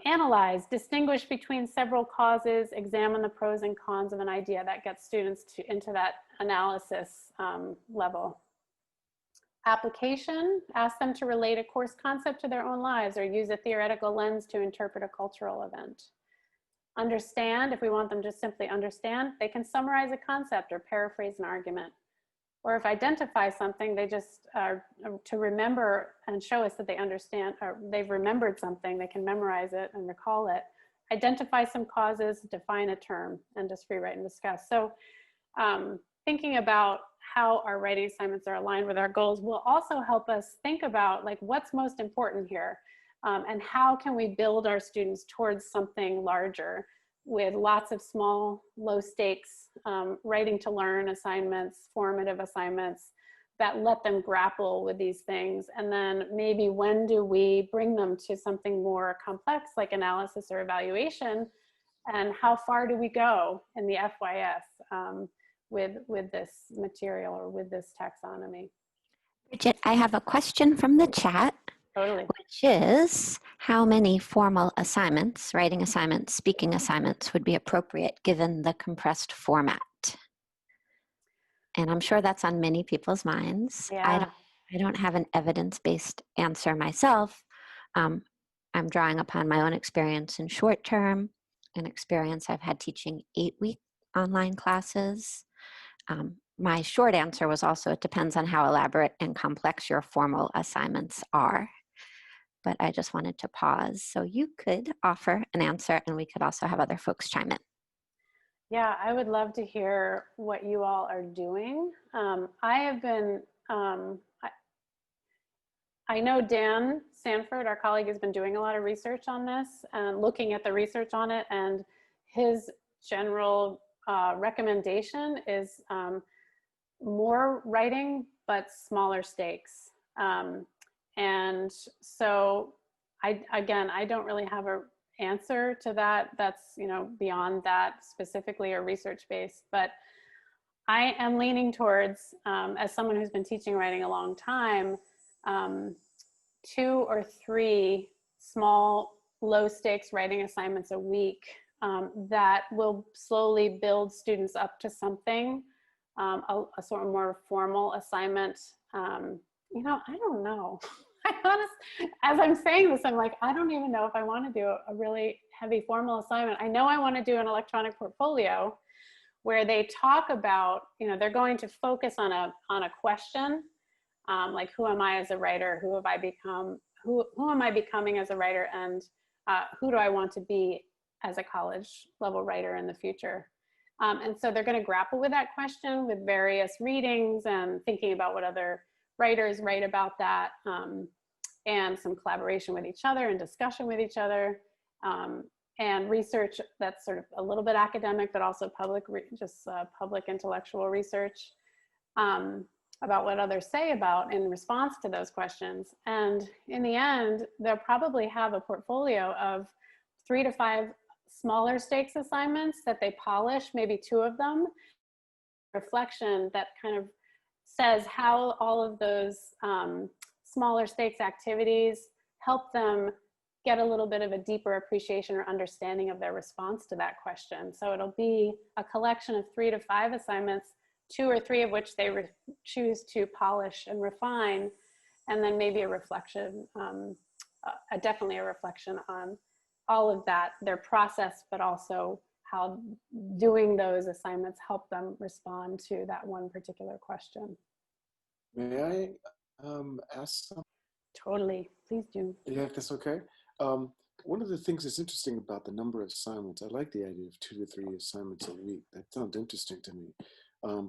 Analyze, distinguish between several causes, examine the pros and cons of an idea. That gets students into that analysis level. Application, ask them to relate a course concept to their own lives or use a theoretical lens to interpret a cultural event. Understand, if we want them to simply understand, they can summarize a concept or paraphrase an argument. Or if identify something, they just to remember and show us that they understand, or they've remembered something, they can memorize it and recall it. Identify some causes, define a term, and just rewrite and discuss. So thinking about how our writing assignments are aligned with our goals will also help us think about like what's most important here, and how can we build our students towards something larger with lots of small, low stakes, writing to learn assignments, formative assignments that let them grapple with these things. And then maybe when do we bring them to something more complex like analysis or evaluation, and how far do we go in the FYS with this material or with this taxonomy? Bridget, I have a question from the chat. Totally. Which is, how many formal assignments, writing assignments, speaking assignments would be appropriate given the compressed format? And I'm sure that's on many people's minds. Yeah. I don't have an evidence-based answer myself. I'm drawing upon my own experience in short term, an experience I've had teaching 8-week online classes. My short answer was also, it depends on how elaborate and complex your formal assignments are. But I just wanted to pause so you could offer an answer, and we could also have other folks chime in. Yeah, I would love to hear what you all are doing. I have been, I know Dan Sanford, our colleague, has been doing a lot of research on this and looking at the research on it, and his general recommendation is more writing, but smaller stakes. And so again, I don't really have an answer to that. That's, beyond that specifically or research-based, but I am leaning towards, as someone who's been teaching writing a long time, 2 or 3 small, low-stakes writing assignments a week that will slowly build students up to something, a sort of more formal assignment. I don't know. As I'm saying this, I'm like, I don't even know if I want to do a really heavy formal assignment. I know I want to do an electronic portfolio where they talk about, they're going to focus on a question, like who am I as a writer? Who have I become? Who am I becoming as a writer? And who do I want to be as a college level writer in the future? And so they're going to grapple with that question with various readings and thinking about what other writers write about that. and some collaboration with each other and discussion with each other, and research that's sort of a little bit academic, but also public intellectual research about what others say about in response to those questions. And in the end, they'll probably have a portfolio of 3 to 5 smaller stakes assignments that they polish, maybe 2 of them, reflection that kind of says how all of those smaller stakes activities help them get a little bit of a deeper appreciation or understanding of their response to that question. So it'll be a collection of 3 to 5 assignments, 2 or 3 of which they choose to polish and refine, and then maybe a reflection, definitely a reflection on all of that, their process, but also how doing those assignments help them respond to that one particular question. May I ask something? Totally, please do. Yeah, if that's okay. One of the things that's interesting about the number of assignments, I like the idea of 2 to 3 assignments a week. That sounds interesting to me,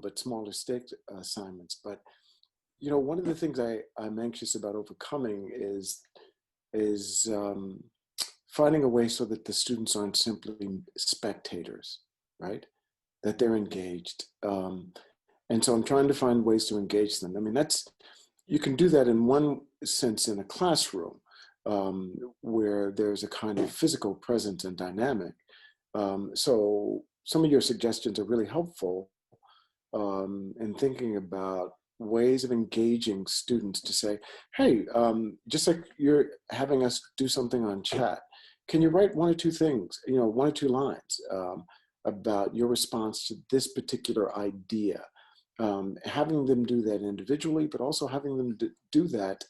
but smaller stake assignments. But, you know, one of the things I'm anxious about overcoming is finding a way so that the students aren't simply spectators, right? That they're engaged. And so I'm trying to find ways to engage them. I mean, you can do that in one sense in a classroom, where there's a kind of physical presence and dynamic. So some of your suggestions are really helpful in thinking about ways of engaging students to say, hey, just like you're having us do something on chat, can you write 1 or 2 things, 1 or 2 lines about your response to this particular idea? Having them do that individually, but also having them do that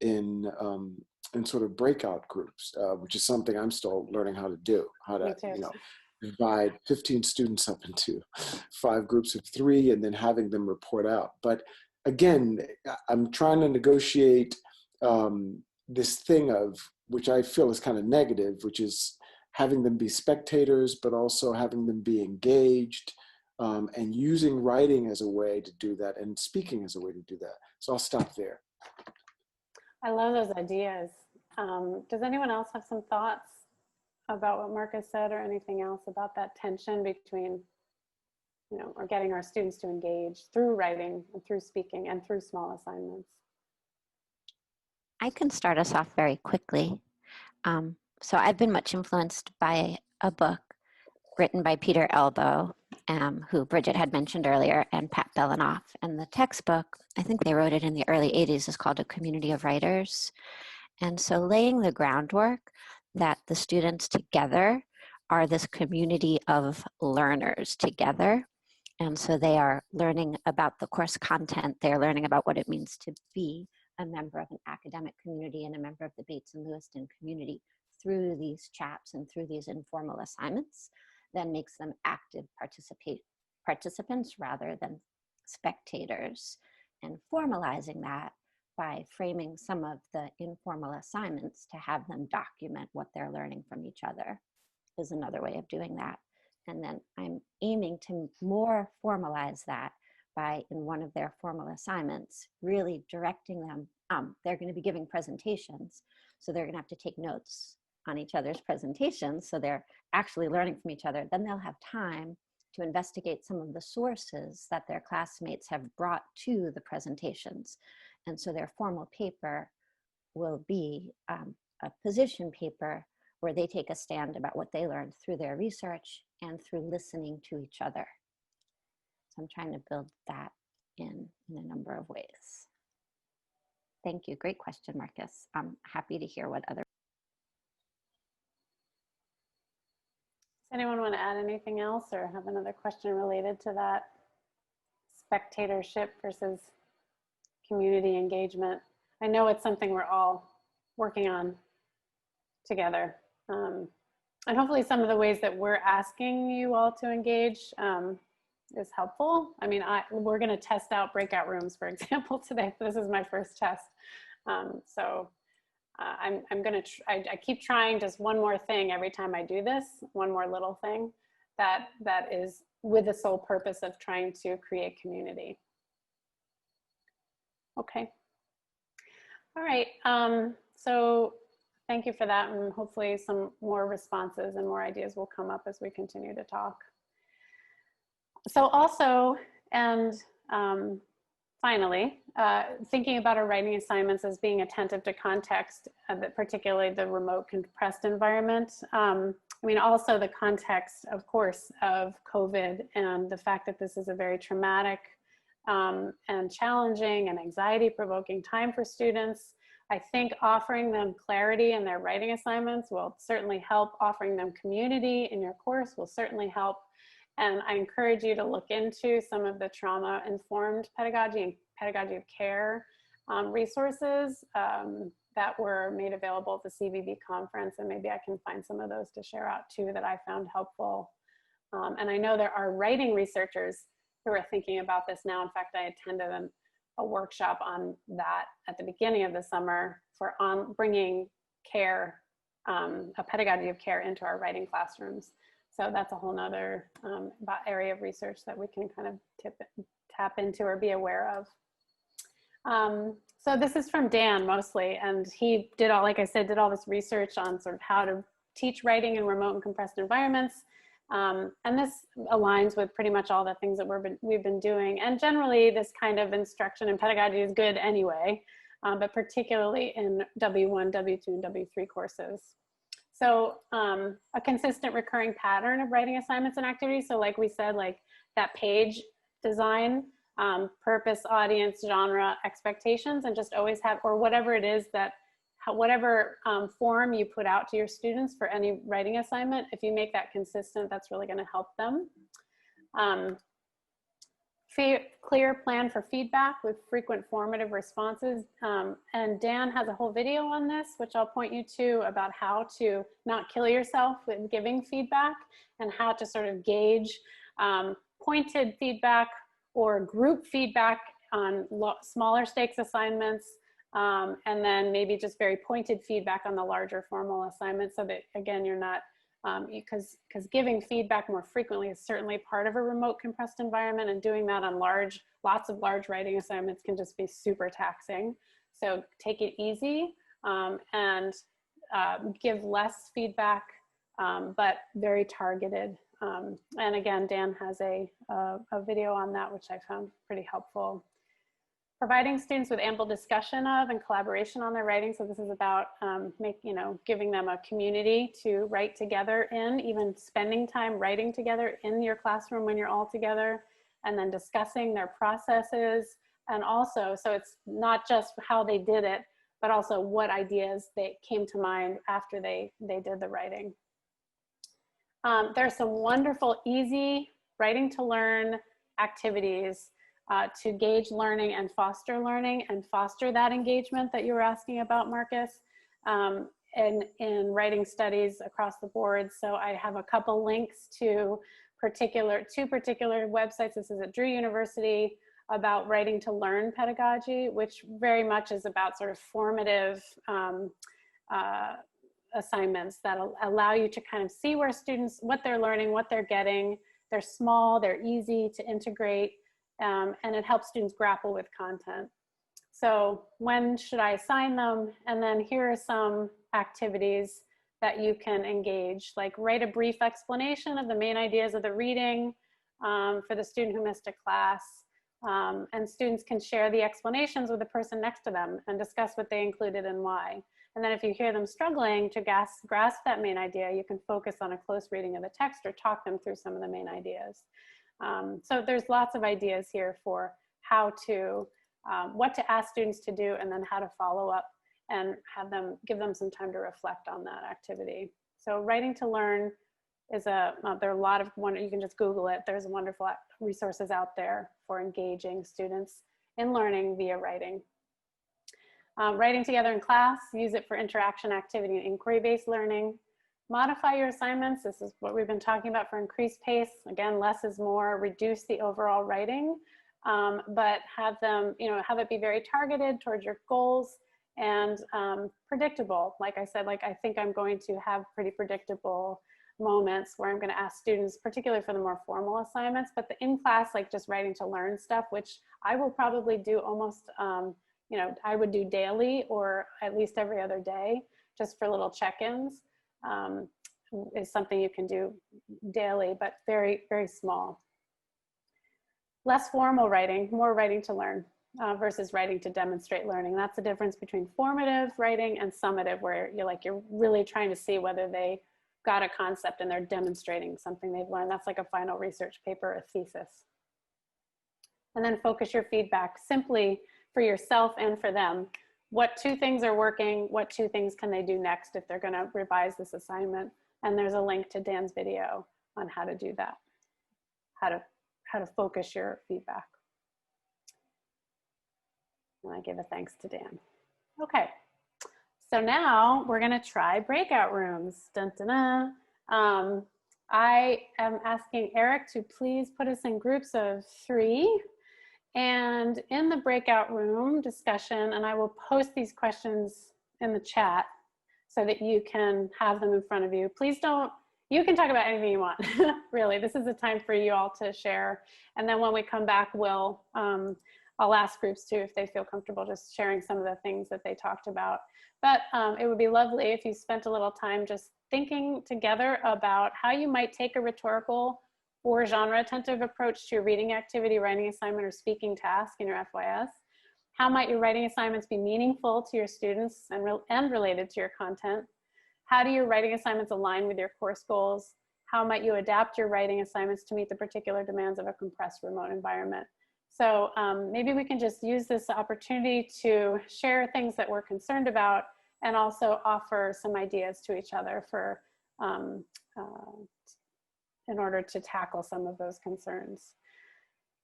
in sort of breakout groups, which is something I'm still learning how to do, how to, divide 15 students up into 5 groups of 3 and then having them report out. But again, I'm trying to negotiate this thing of, which I feel is kind of negative, which is having them be spectators, but also having them be engaged, and using writing as a way to do that and speaking as a way to do that. So I'll stop there. I love those ideas. Does anyone else have some thoughts about what Marcus said, or anything else about that tension between, or getting our students to engage through writing and through speaking and through small assignments? I can start us off very quickly. So I've been much influenced by a book written by Peter Elbow, who Bridget had mentioned earlier, and Pat Belanoff. And the textbook, I think they wrote it in the early 80s, is called A Community of Writers. And so laying the groundwork that the students together are this community of learners together. And so they are learning about the course content. They're learning about what it means to be a member of an academic community and a member of the Bates and Lewiston community through these chats and through these informal assignments. Then makes them active participants rather than spectators, and formalizing that by framing some of the informal assignments to have them document what they're learning from each other is another way of doing that. And then I'm aiming to more formalize that by, in one of their formal assignments, really directing them. They're going to be giving presentations, so they're going to have to take notes on each other's presentations, so they're actually learning from each other. Then they'll have time to investigate some of the sources that their classmates have brought to the presentations. And so their formal paper will be a position paper where they take a stand about what they learned through their research and through listening to each other. So I'm trying to build that in a number of ways. Thank you. Great question, Marcus. I'm happy to hear what other. Does anyone want to add anything else or have another question related to that spectatorship versus community engagement? I know it's something we're all working on together. And hopefully some of the ways that we're asking you all to engage is helpful. I mean, we're going to test out breakout rooms, for example, today. This is my first test. I'm going to, I keep trying just one more thing every time I do this, one more little thing that is with the sole purpose of trying to create community. Okay. All right, so thank you for that, and hopefully some more responses and more ideas will come up as we continue to talk. So also, and finally, thinking about our writing assignments as being attentive to context, particularly the remote compressed environment. I mean, also the context, of course, of COVID and the fact that this is a very traumatic and challenging and anxiety-provoking time for students. I think offering them clarity in their writing assignments will certainly help. Offering them community in your course will certainly help. And I encourage you to look into some of the trauma-informed pedagogy and pedagogy of care resources that were made available at the CVB conference. And maybe I can find some of those to share out too that I found helpful. And I know there are writing researchers who are thinking about this now. In fact, I attended a workshop on that at the beginning of the summer for bringing care, a pedagogy of care into our writing classrooms. So that's a whole nother area of research that we can kind of tap into or be aware of. So this is from Dan mostly, and he did all, like I said, did all this research on sort of how to teach writing in remote and compressed environments. And this aligns with pretty much all the things that we've been doing. And generally this kind of instruction and pedagogy is good anyway, but particularly in W1, W2, and W3 courses. So a consistent recurring pattern of writing assignments and activities. So like we said, like that page design, purpose, audience, genre, expectations, and just always have, or whatever it is that, whatever form you put out to your students for any writing assignment, if you make that consistent, that's really going to help them. Clear plan for feedback with frequent formative responses. And Dan has a whole video on this, which I'll point you to, about how to not kill yourself with giving feedback and how to sort of gauge pointed feedback or group feedback on smaller stakes assignments. And then maybe just very pointed feedback on the larger formal assignments, so that again, you're not, because giving feedback more frequently is certainly part of a remote compressed environment, and doing that on lots of large writing assignments can just be super taxing. So take it easy and give less feedback, but very targeted. And again, Dan has a video on that, which I found pretty helpful. Providing students with ample discussion of and collaboration on their writing. So this is about giving them a community to write together in, even spending time writing together in your classroom when you're all together, and then discussing their processes. And also, so it's not just how they did it, but also what ideas they came to mind after they did the writing. There's some wonderful, easy writing to learn activities to gauge learning and foster that engagement that you were asking about, Marcus, in writing studies across the board. So I have a couple links to two particular websites. This is at Drew University about writing to learn pedagogy, which very much is about sort of formative assignments that allow you to kind of see where students, what they're learning, what they're getting. They're small, they're easy to integrate. And it helps students grapple with content. So when should I assign them? And then here are some activities that you can engage, like write a brief explanation of the main ideas of the reading for the student who missed a class. And students can share the explanations with the person next to them and discuss what they included and why. And then if you hear them struggling to grasp that main idea, you can focus on a close reading of the text or talk them through some of the main ideas. So there's lots of ideas here for how to, what to ask students to do, and then how to follow up and give them some time to reflect on that activity. So writing to learn is there are a lot of, you can just Google it. There's wonderful resources out there for engaging students in learning via writing. Writing together in class, use it for interaction, activity, and inquiry-based learning. Modify your assignments. This is what we've been talking about for increased pace. Again, less is more. Reduce the overall writing, but have it be very targeted towards your goals and predictable. Like I said, I think I'm going to have pretty predictable moments where I'm going to ask students, particularly for the more formal assignments, but the in class, like just writing to learn stuff, which I will probably do almost you know, I would do daily or at least every other day, just for little check-ins, is something you can do daily, but very, very small. Less formal writing, more writing to learn versus writing to demonstrate learning. That's the difference between formative writing and summative, where you're really trying to see whether they got a concept and they're demonstrating something they've learned. That's like a final research paper, a thesis. And then focus your feedback simply for yourself and for them. What 2 things are working? What 2 things can they do next if they're gonna revise this assignment? And there's a link to Dan's video on how to do that, how to focus your feedback. And I give a thanks to Dan. Okay, so now we're gonna try breakout rooms. Dun, dun, dun. I am asking Eric to please put us in groups of 3. And in the breakout room discussion, and I will post these questions in the chat so that you can have them in front of you. Please don't, you can talk about anything you want, really. This is a time for you all to share. And then when we come back, I'll ask groups too if they feel comfortable just sharing some of the things that they talked about. But it would be lovely if you spent a little time just thinking together about how you might take a rhetorical or genre attentive approach to your reading activity, writing assignment, or speaking task in your FYS. How might your writing assignments be meaningful to your students and related to your content? How do your writing assignments align with your course goals? How might you adapt your writing assignments to meet the particular demands of a compressed remote environment? So maybe we can just use this opportunity to share things that we're concerned about and also offer some ideas to each other for in order to tackle some of those concerns.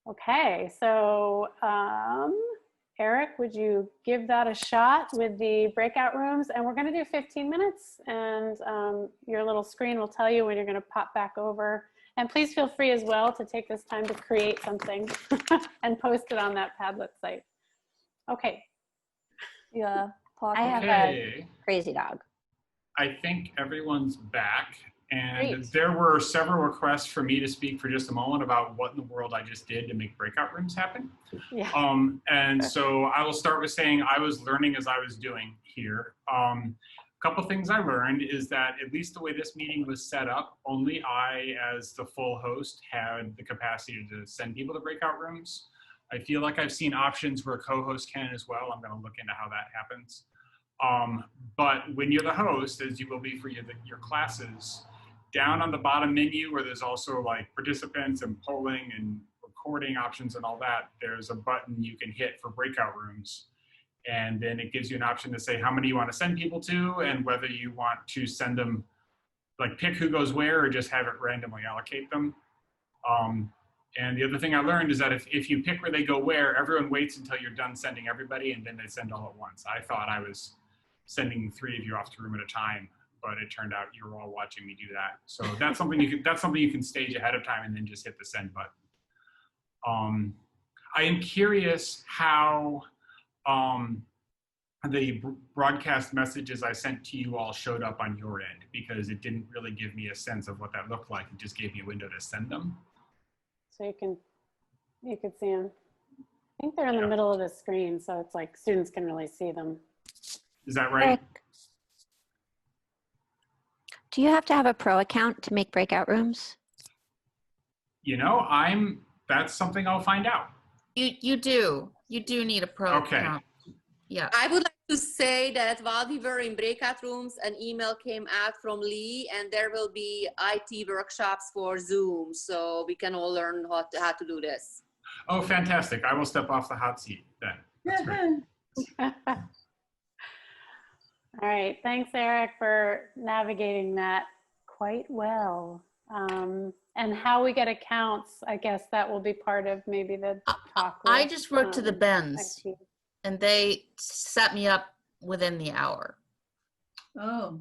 Okay, so Eric, would you give that a shot with the breakout rooms? And we're gonna do 15 minutes and your little screen will tell you when you're gonna pop back over. And please feel free as well to take this time to create something and post it on that Padlet site. Okay. Yeah, I have Okay. a crazy dog. I think everyone's back. And Great. there were several requests for me to speak for just a moment about what in the world I just did to make breakout rooms happen. Yeah. And so I will start with saying I was learning as I was doing here. A couple things I learned is that at least the way this meeting was set up, only I, as the full host, had the capacity to send people to breakout rooms. I feel like I've seen options where co-hosts can as well. I'm going to look into how that happens. But when you're the host, as you will be for your classes, down on the bottom menu where there's also like participants and polling and recording options and all that, there's a button you can hit for breakout rooms. And then it gives you an option to say how many you want to send people to and whether you want to send them, like pick who goes where or just have it randomly allocate them. And the other thing I learned is that if you pick where they go where, everyone waits until you're done sending everybody and then they send all at once. I thought I was sending 3 of you off the room at a time, but it turned out you were all watching me do that. So that's something you can stage ahead of time and then just hit the send button. I am curious how the broadcast messages I sent to you all showed up on your end, because it didn't really give me a sense of what that looked like. It just gave me a window to send them. So you could see them. I think they're in the middle of the screen, so it's like students can really see them. Is that right? Eric, do you have to have a pro account to make breakout rooms? You know, that's something I'll find out. You do need a pro account. Yeah. I would like to say that while we were in breakout rooms, an email came out from Lee, and there will be IT workshops for Zoom, so we can all learn how to do this. Oh, fantastic. I will step off the hot seat then. That's great. All right, thanks Eric for navigating that quite well. And how we get accounts, I guess that will be part of maybe the talk. I just wrote to the Bens IT. and they set me up within the hour. Oh,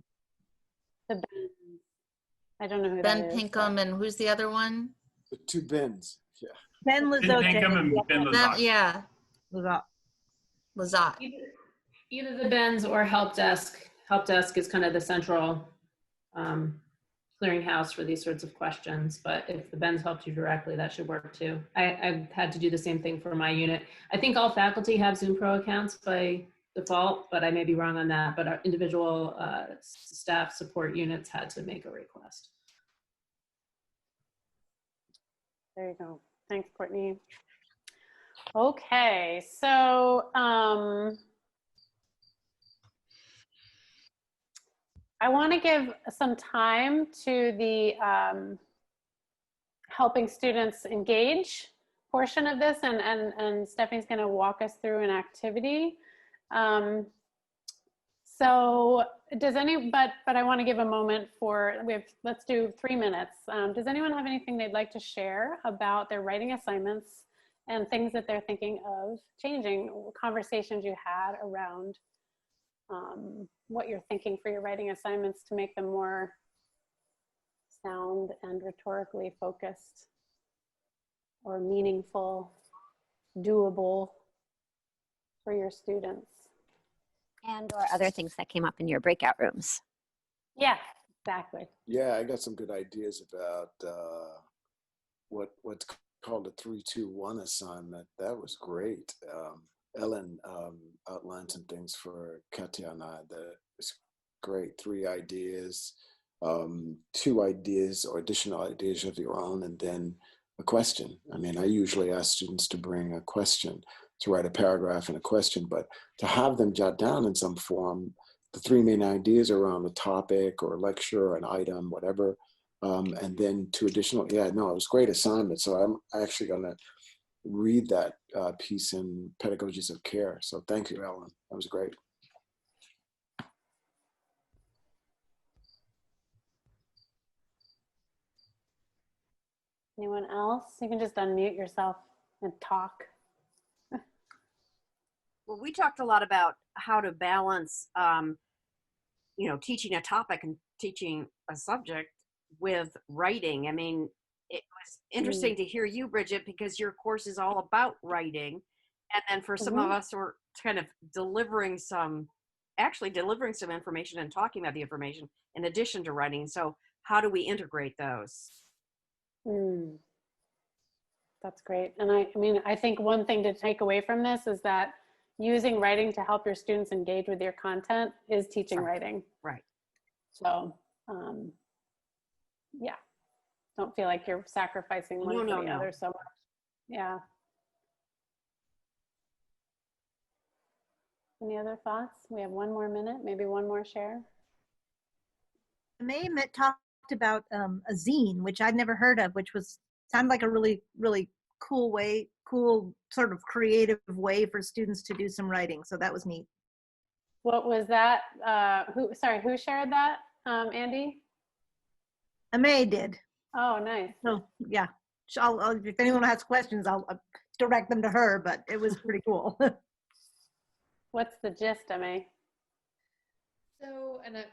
The Ben. I don't know who Ben that is. Pinkham and who's the other one? The 2 bins. Yeah. Ben Ben Lizzo. Pinkham and Ben Lazat. Yeah, Lizzo. Lazat. Either the Bens or help desk. Help desk is kind of the central clearinghouse for these sorts of questions, but if the Ben's helped you directly, that should work too. I've had to do the same thing for my unit. I think all faculty have Zoom Pro accounts by default, but I may be wrong on that, but our individual staff support units had to make a request. There you go. Thanks, Courtney. Okay, so I want to give some time to the helping students engage portion of this, and Stephanie's going to walk us through an activity. So does but I want to give a moment for, let's do 3 minutes. Does anyone have anything they'd like to share about their writing assignments and things that they're thinking of changing, conversations you had around what you're thinking for your writing assignments to make them more sound and rhetorically focused or meaningful, doable for your students? And or other things that came up in your breakout rooms. Yeah, exactly. Yeah, I got some good ideas about what's called a 3-2-1 assignment. That was great. Ellen outlined some things for Katya and I. That is great. 3 ideas, 2 ideas or additional ideas of your own, and then a question. I mean, I usually ask students to bring a question, to write a paragraph and a question, but to have them jot down in some form the 3 main ideas around the topic or lecture or an item, whatever, and then 2 additional. Yeah, no, it was a great assignment. So I'm actually going to read that piece in Pedagogies of Care. So thank you, Ellen. That was great. Anyone else? You can just unmute yourself and talk. Well, we talked a lot about how to balance, you know, teaching a topic and teaching a subject with writing. I mean, it was interesting to hear you, Bridget, because your course is all about writing. And then for some of us, we're kind of actually delivering some information and talking about the information in addition to writing. So how do we integrate those? That's great. And I mean, I think one thing to take away from this is that using writing to help your students engage with your content is teaching writing. Right. So, yeah, don't feel like you're sacrificing one for the other so much. Yeah. Any other thoughts? We have 1 more minute, maybe 1 more share. May talked about a zine, which I'd never heard of, which sounded like a really, really cool sort of creative way for students to do some writing. So that was neat. What was that? Who shared that? Andy? May did. Oh, nice. So yeah, if anyone has questions, I'll direct them to her, but it was pretty cool. What's the gist, May? So, and I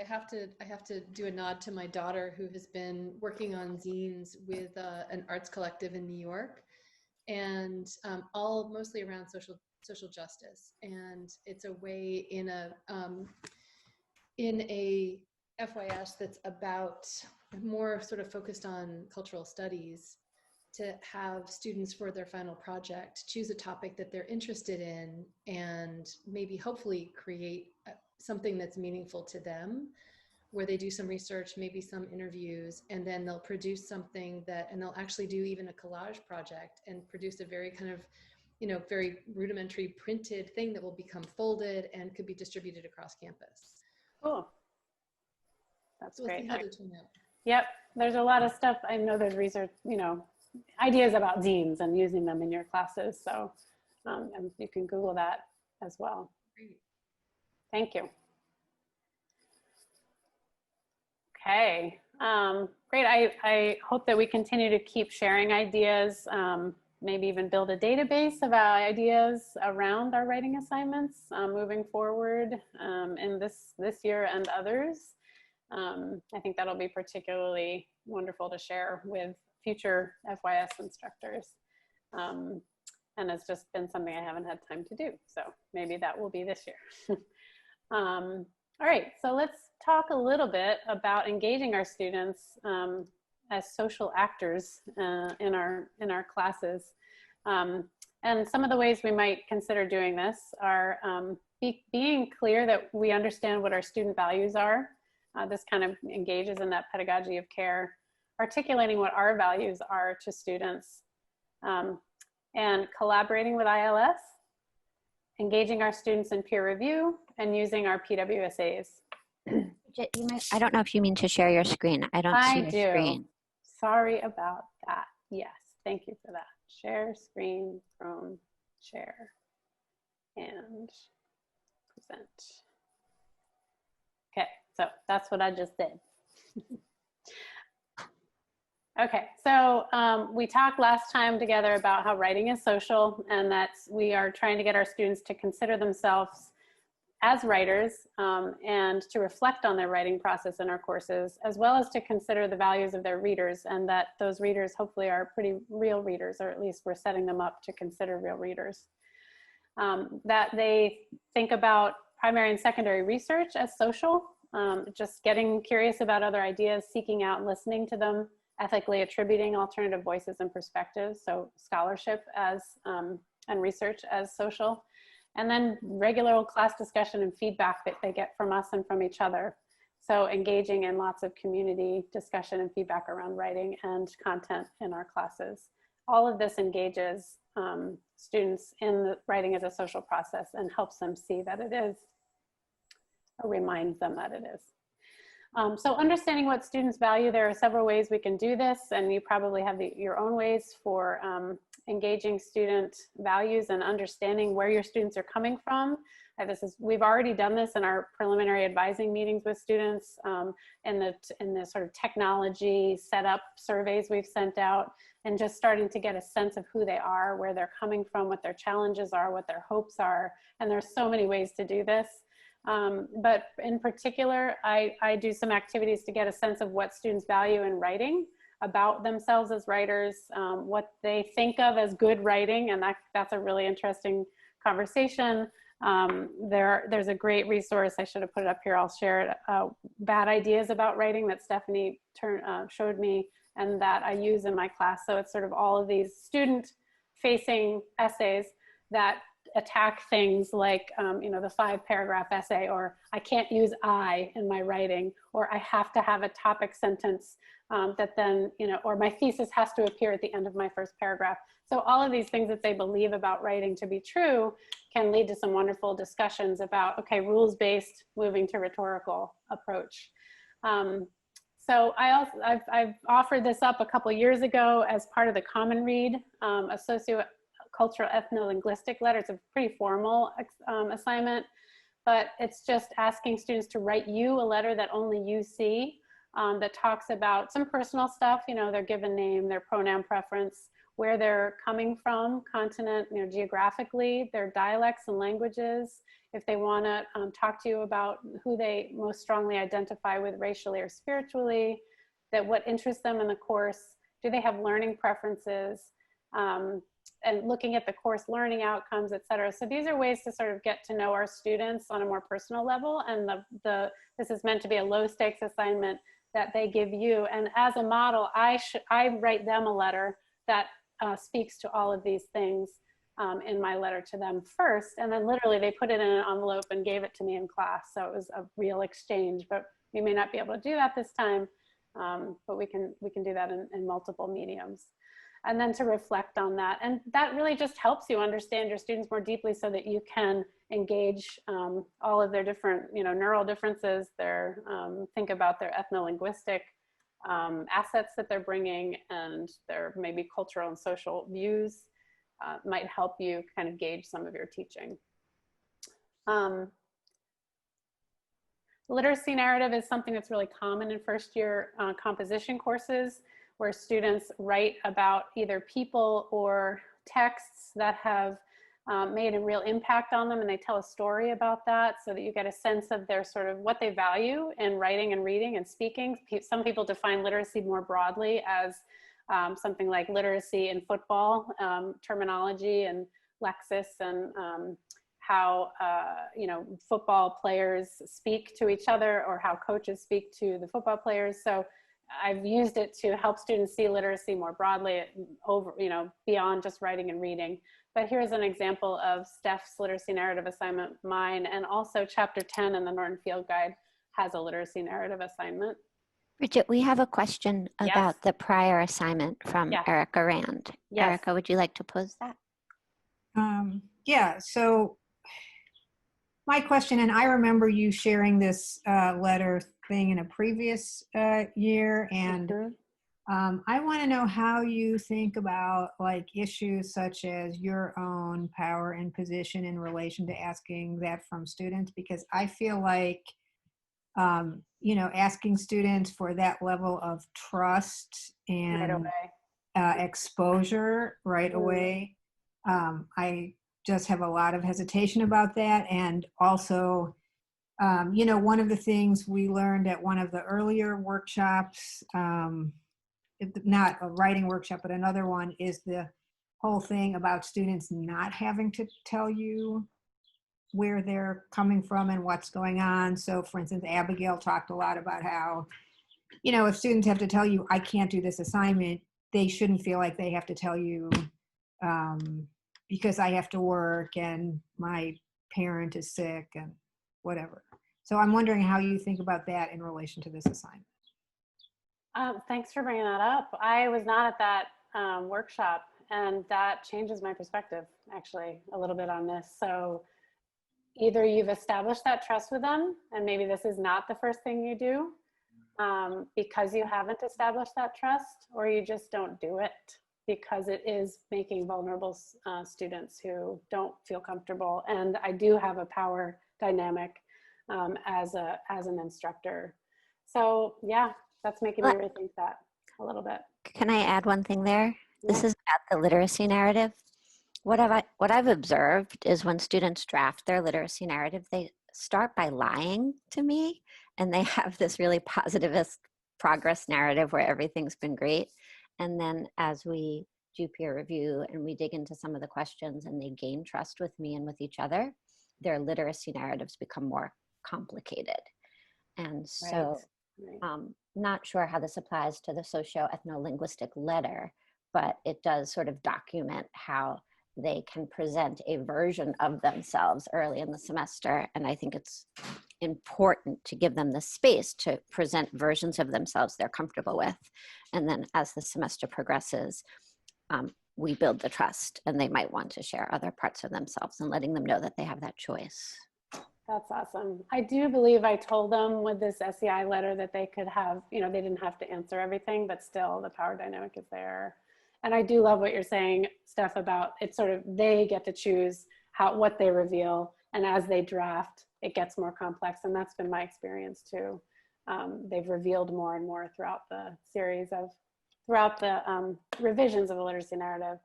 have to do a nod to my daughter, who has been working on zines with an arts collective in New York, and all mostly around social justice. And it's a way in a FYS that's about more sort of focused on cultural studies, to have students for their final project choose a topic that they're interested in and maybe hopefully create something that's meaningful to them, where they do some research, maybe some interviews, and then they'll produce something and they'll actually do even a collage project and produce a very kind of, very rudimentary printed thing that will become folded and could be distributed across campus. Cool. That's great. Yep. There's a lot of stuff. I know there's research, ideas about zines and using them in your classes. So and you can Google that as well. Great. Thank you. Okay, great. I hope that we continue to keep sharing ideas, maybe even build a database of ideas around our writing assignments moving forward in this year and others. I think that'll be particularly wonderful to share with future FYS instructors. And it's just been something I haven't had time to do. So maybe that will be this year. All right, so let's talk a little bit about engaging our students as social actors in our classes. And some of the ways we might consider doing this are being clear that we understand what our student values are. This kind of engages in that pedagogy of care, articulating what our values are to students, and collaborating with ILS, engaging our students in peer review, and using our PWSAs. I don't know if you mean to share your screen. I don't see your screen. Sorry about that. Yes, thank you for that. Share screen from share and present. Okay, so that's what I just did. Okay, so we talked last time together about how writing is social, and that we are trying to get our students to consider themselves as writers and to reflect on their writing process in our courses, as well as to consider the values of their readers, and that those readers hopefully are pretty real readers, or at least we're setting them up to consider real readers. That they think about primary and secondary research as social, just getting curious about other ideas, seeking out and listening to them, ethically attributing alternative voices and perspectives, so scholarship as and research as social, and then regular old class discussion and feedback that they get from us and from each other. So engaging in lots of community discussion and feedback around writing and content in our classes. All of this engages students in the writing as a social process and helps them see that it is, or reminds them that it is. So understanding what students value, there are several ways we can do this, and you probably have your own ways for engaging student values and understanding where your students are coming from. We've already done this in our preliminary advising meetings with students, in the sort of technology setup surveys we've sent out, and just starting to get a sense of who they are, where they're coming from, what their challenges are, what their hopes are. And there's so many ways to do this. But in particular, I do some activities to get a sense of what students value in writing, about themselves as writers, what they think of as good writing, and that's a really interesting conversation. There's a great resource, I should have put it up here, I'll share it, Bad Ideas About Writing, that Stephanie showed me and that I use in my class. So it's sort of all of these student-facing essays that attack things like, you know, the 5-paragraph essay, or I can't use I in my writing, or I have to have a topic sentence that then, you know, or my thesis has to appear at the end of my first paragraph. So all of these things that they believe about writing to be true can lead to some wonderful discussions about, okay, rules-based moving to rhetorical approach. So I've offered this up a couple years ago as part of the Common Read, a socio-cultural ethno-linguistic letter. It's a pretty formal assignment, but it's just asking students to write you a letter that only you see, that talks about some personal stuff, you know, their given name, their pronoun preference, where they're coming from, continent, you know, geographically, their dialects and languages, if they want to talk to you about who they most strongly identify with racially or spiritually, that what interests them in the course, do they have learning preferences, and looking at the course learning outcomes, et cetera. So these are ways to sort of get to know our students on a more personal level, and this is meant to be a low stakes assignment that they give you. And as a model, I write them a letter that speaks to all of these things in my letter to them first, and then literally they put it in an envelope and gave it to me in class. So it was a real exchange, but we may not be able to do that this time, but we can do that in multiple mediums. And then to reflect on that. And that really just helps you understand your students more deeply so that you can engage all of their different, you know, neural differences, think about their ethno-linguistic assets that they're bringing, and their maybe cultural and social views might help you kind of gauge some of your teaching. Literacy narrative is something that's really common in first year composition courses, where students write about either people or texts that have made a real impact on them, and they tell a story about that, so that you get a sense of their sort of what they value in writing and reading and speaking. Some people define literacy more broadly as something like literacy in football terminology and lexis, and how football players speak to each other, or how coaches speak to the football players. So I've used it to help students see literacy more broadly, beyond just writing and reading. But here's an example of Steph's literacy narrative assignment, mine, and also chapter 10 in the Norton Field Guide has a literacy narrative assignment. Bridget, we have a question Yes. about the prior assignment from Erica Rand. Yes. Erica, would you like to pose that? Yeah, so my question, and I remember you sharing this letter thing in a previous year, and I want to know how you think about like issues such as your own power and position in relation to asking that from students, because I feel like asking students for that level of trust and exposure right away, I just have a lot of hesitation about that. And also, one of the things we learned at one of the earlier workshops, not a writing workshop, but another one, is the whole thing about students not having to tell you where they're coming from and what's going on. So for instance, Abigail talked a lot about how, if students have to tell you, I can't do this assignment, they shouldn't feel like they have to tell you because I have to work and my parent is sick and whatever. So I'm wondering how you think about that in relation to this assignment. Thanks for bringing that up. I was not at that workshop, and that changes my perspective actually a little bit on this. So either you've established that trust with them, and maybe this is not the first thing you do because you haven't established that trust, or you just don't do it because it is making vulnerable students who don't feel comfortable. And I do have a power dynamic as an instructor. So yeah, that's making me rethink that a little bit. Can I add one thing there? Yeah. This is about the literacy narrative. What I've observed is when students draft their literacy narrative, they start by lying to me, and they have this really positivist progress narrative where everything's been great. And then as we do peer review and we dig into some of the questions and they gain trust with me and with each other, their literacy narratives become more complicated. And so not sure how this applies to the socio-ethno-linguistic letter, but it does sort of document how they can present a version of themselves early in the semester. And I think it's important to give them the space to present versions of themselves they're comfortable with. And then as the semester progresses, we build the trust, and they might want to share other parts of themselves, and letting them know that they have that choice. That's awesome. I do believe I told them with this SEI letter that they could have, they didn't have to answer everything, but still the power dynamic is there. And I do love what you're saying, Steph, about it's sort of, they get to choose what they reveal. And as they draft, it gets more complex. And that's been my experience too. They've revealed more and more throughout the series throughout the revisions of the literacy narrative.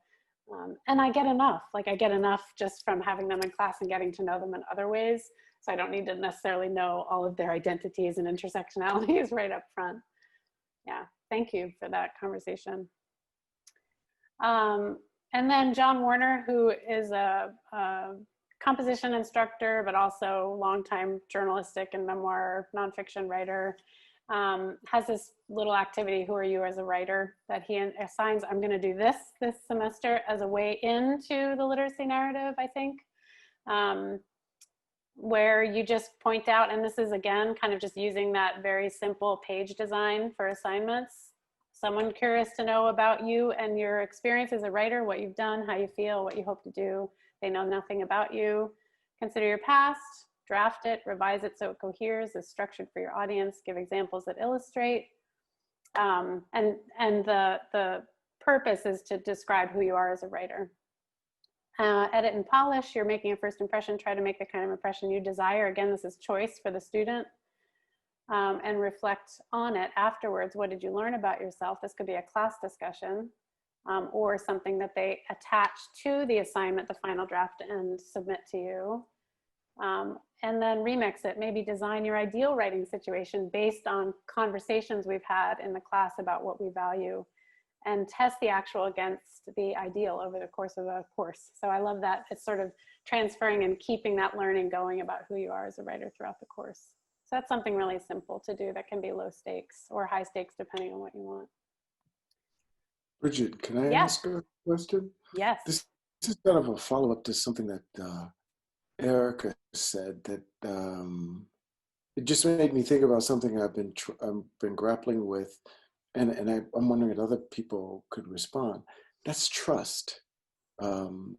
And I get enough just from having them in class and getting to know them in other ways. So I don't need to necessarily know all of their identities and intersectionalities right up front. Yeah, thank you for that conversation. And then John Warner, who is a composition instructor, but also longtime journalistic and memoir nonfiction writer, has this little activity, Who Are You as a Writer, that he assigns. I'm going to do this semester as a way into the literacy narrative, I think, where you just point out, and this is again kind of just using that very simple page design for assignments. Someone curious to know about you and your experience as a writer, what you've done, how you feel, what you hope to do. They know nothing about you. Consider your past, draft it, revise it so it coheres, is structured for your audience, give examples that illustrate. And the purpose is to describe who you are as a writer. Edit and polish, you're making a first impression, try to make the kind of impression you desire. Again, this is choice for the student. And reflect on it afterwards. What did you learn about yourself? This could be a class discussion or something that they attach to the assignment, the final draft, and submit to you. And then remix it, maybe design your ideal writing situation based on conversations we've had in the class about what we value and test the actual against the ideal over the course of a course. So I love that it's sort of transferring and keeping that learning going about who you are as a writer throughout the course. So that's something really simple to do that can be low stakes or high stakes depending on what you want. Bridget, can I ask a question? Yes. This is kind of a follow-up to something that Erica said, that it just made me think about something I've been grappling with, and I'm wondering if other people could respond. That's trust. You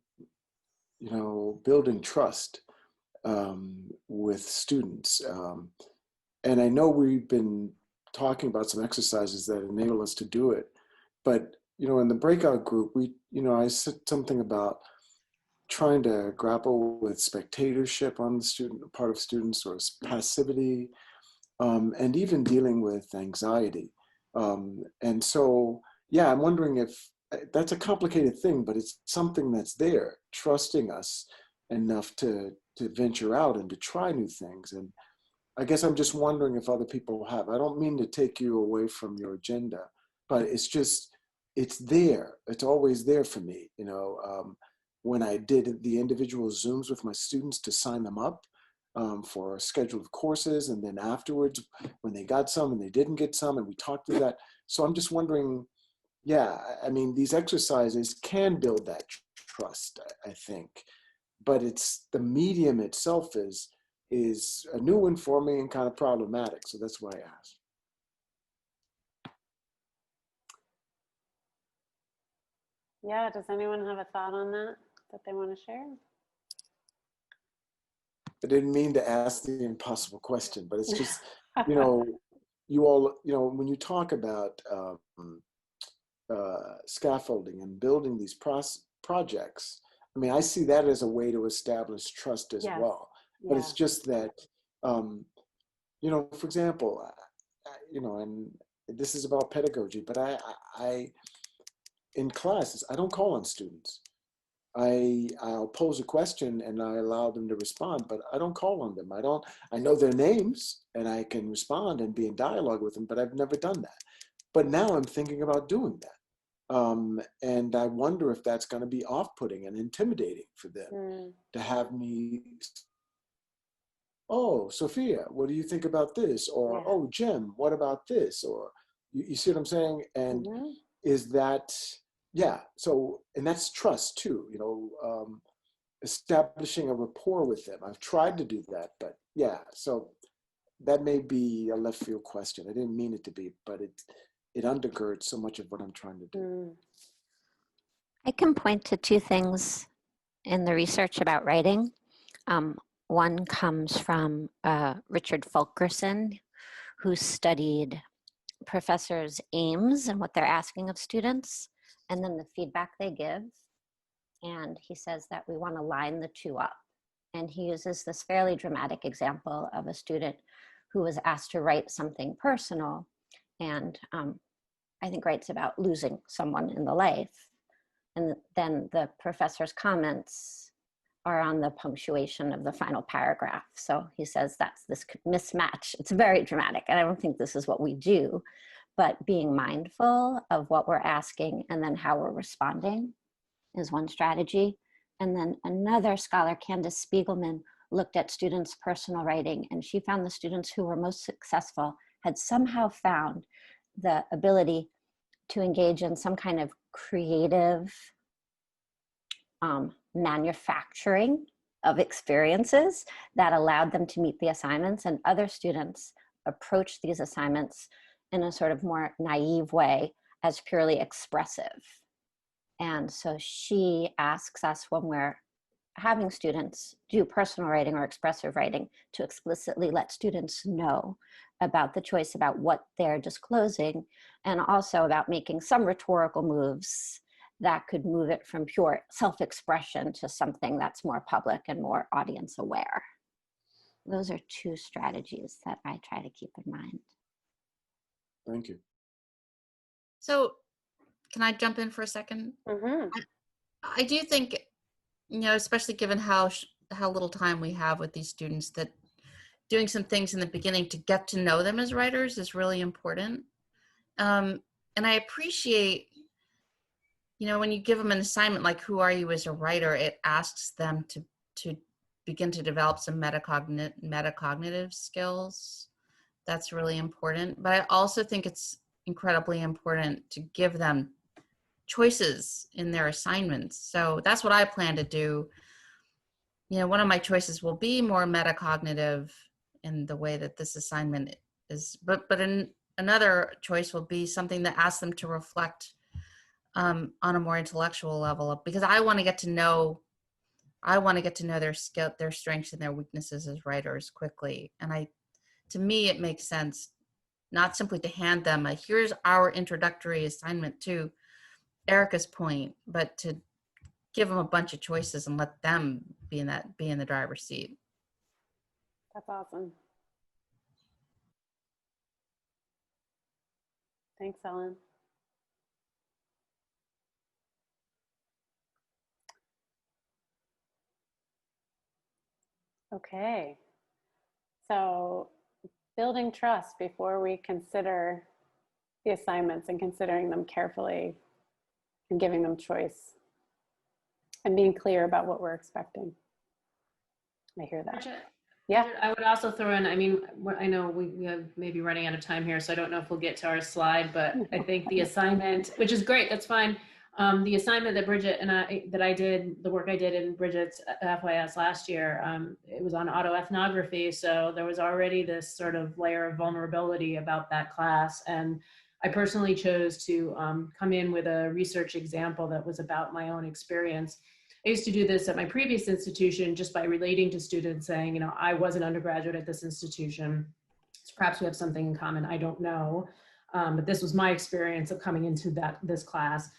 know, building trust with students. And I know we've been talking about some exercises that enable us to do it, but you know, in the breakout group, I said something about trying to grapple with spectatorship on the part of students, or passivity, and even dealing with anxiety. And so, yeah, I'm wondering if that's a complicated thing, but it's something that's there, trusting us enough to venture out and to try new things. And I guess I'm just wondering if other people have. I don't mean to take you away from your agenda, but it's just, it's there. It's always there for me. You know, when I did the individual Zooms with my students to sign them up for scheduled courses, and then afterwards when they got some and they didn't get some, and we talked through that. So I'm just wondering, yeah, I mean, these exercises can build that trust, I think, but it's the medium itself is a new one for me and kind of problematic. So that's why I asked. Yeah, does anyone have a thought on that they want to share? I didn't mean to ask the impossible question, but it's just, you know, you all, you know, when you talk about scaffolding and building these projects, I mean, I see that as a way to establish trust as well. But it's just that, you know, for example, you know, and this is about pedagogy, but I in classes, I don't call on students. I'll pose a question and I allow them to respond, but I don't call on them. I know their names and I can respond and be in dialogue with them, but I've never done that. But now I'm thinking about doing that. And I wonder if that's going to be off-putting and intimidating for them to have me, oh, Sophia, what do you think about this? Or, oh, Jim, what about this? Or, you see what I'm saying? And is that, yeah, so, and that's trust too, you know, establishing a rapport with them. I've tried to do that, but yeah, so that may be a left field question. I didn't mean it to be, but it undergirds so much of what I'm trying to do. I can point to two things in the research about writing. One comes from Richard Fulkerson, who studied professors' aims and what they're asking of students, and then the feedback they give. And he says that we want to line the two up. And he uses this fairly dramatic example of a student who was asked to write something personal, and I think writes about losing someone in the life. And then the professor's comments are on the punctuation of the final paragraph. So he says that's this mismatch. It's very dramatic, and I don't think this is what we do, but being mindful of what we're asking and then how we're responding is one strategy. And then another scholar, Candace Spiegelman, looked at students' personal writing, and she found the students who were most successful had somehow found the ability to engage in some kind of creative manufacturing of experiences that allowed them to meet the assignments, and other students approached these assignments in a sort of more naive way as purely expressive. And so she asks us, when we're having students do personal writing or expressive writing, to explicitly let students know about the choice about what they're disclosing, and also about making some rhetorical moves that could move it from pure self-expression to something that's more public and more audience aware. Those are two strategies that I try to keep in mind. Thank you. So can I jump in for a second? I do think, you know, especially given how little time we have with these students, that doing some things in the beginning to get to know them as writers is really important. And I appreciate you know, when you give them an assignment like who are you as a writer, it asks them to begin to develop some metacognitive skills. That's really important. But I also think it's incredibly important to give them choices in their assignments. So that's what I plan to do. You know, one of my choices will be more metacognitive in the way that this assignment is, but another choice will be something that asks them to reflect on a more intellectual level, because I want to get to know their skill, their strengths and their weaknesses as writers quickly. And to me, it makes sense not simply to hand them here's our introductory assignment to Erica's point, but to give them a bunch of choices and let them be in the driver's seat. That's awesome. Thanks, Ellen. Okay, so building trust before we consider the assignments and considering them carefully and giving them choice and being clear about what we're expecting. I hear that. Yeah. I would also throw in, I mean, I know we have maybe running out of time here, so I don't know if we'll get to our slide, but I think the assignment, which is great, that's fine. The assignment that Bridget and I did, the work I did in Bridget's FYS last year, it was on autoethnography. So there was already this sort of layer of vulnerability about that class. And I personally chose to come in with a research example that was about my own experience. I used to do this at my previous institution just by relating to students saying, you know, I was an undergraduate at this institution. So perhaps we have something in common, I don't know. But this was my experience of coming into this class.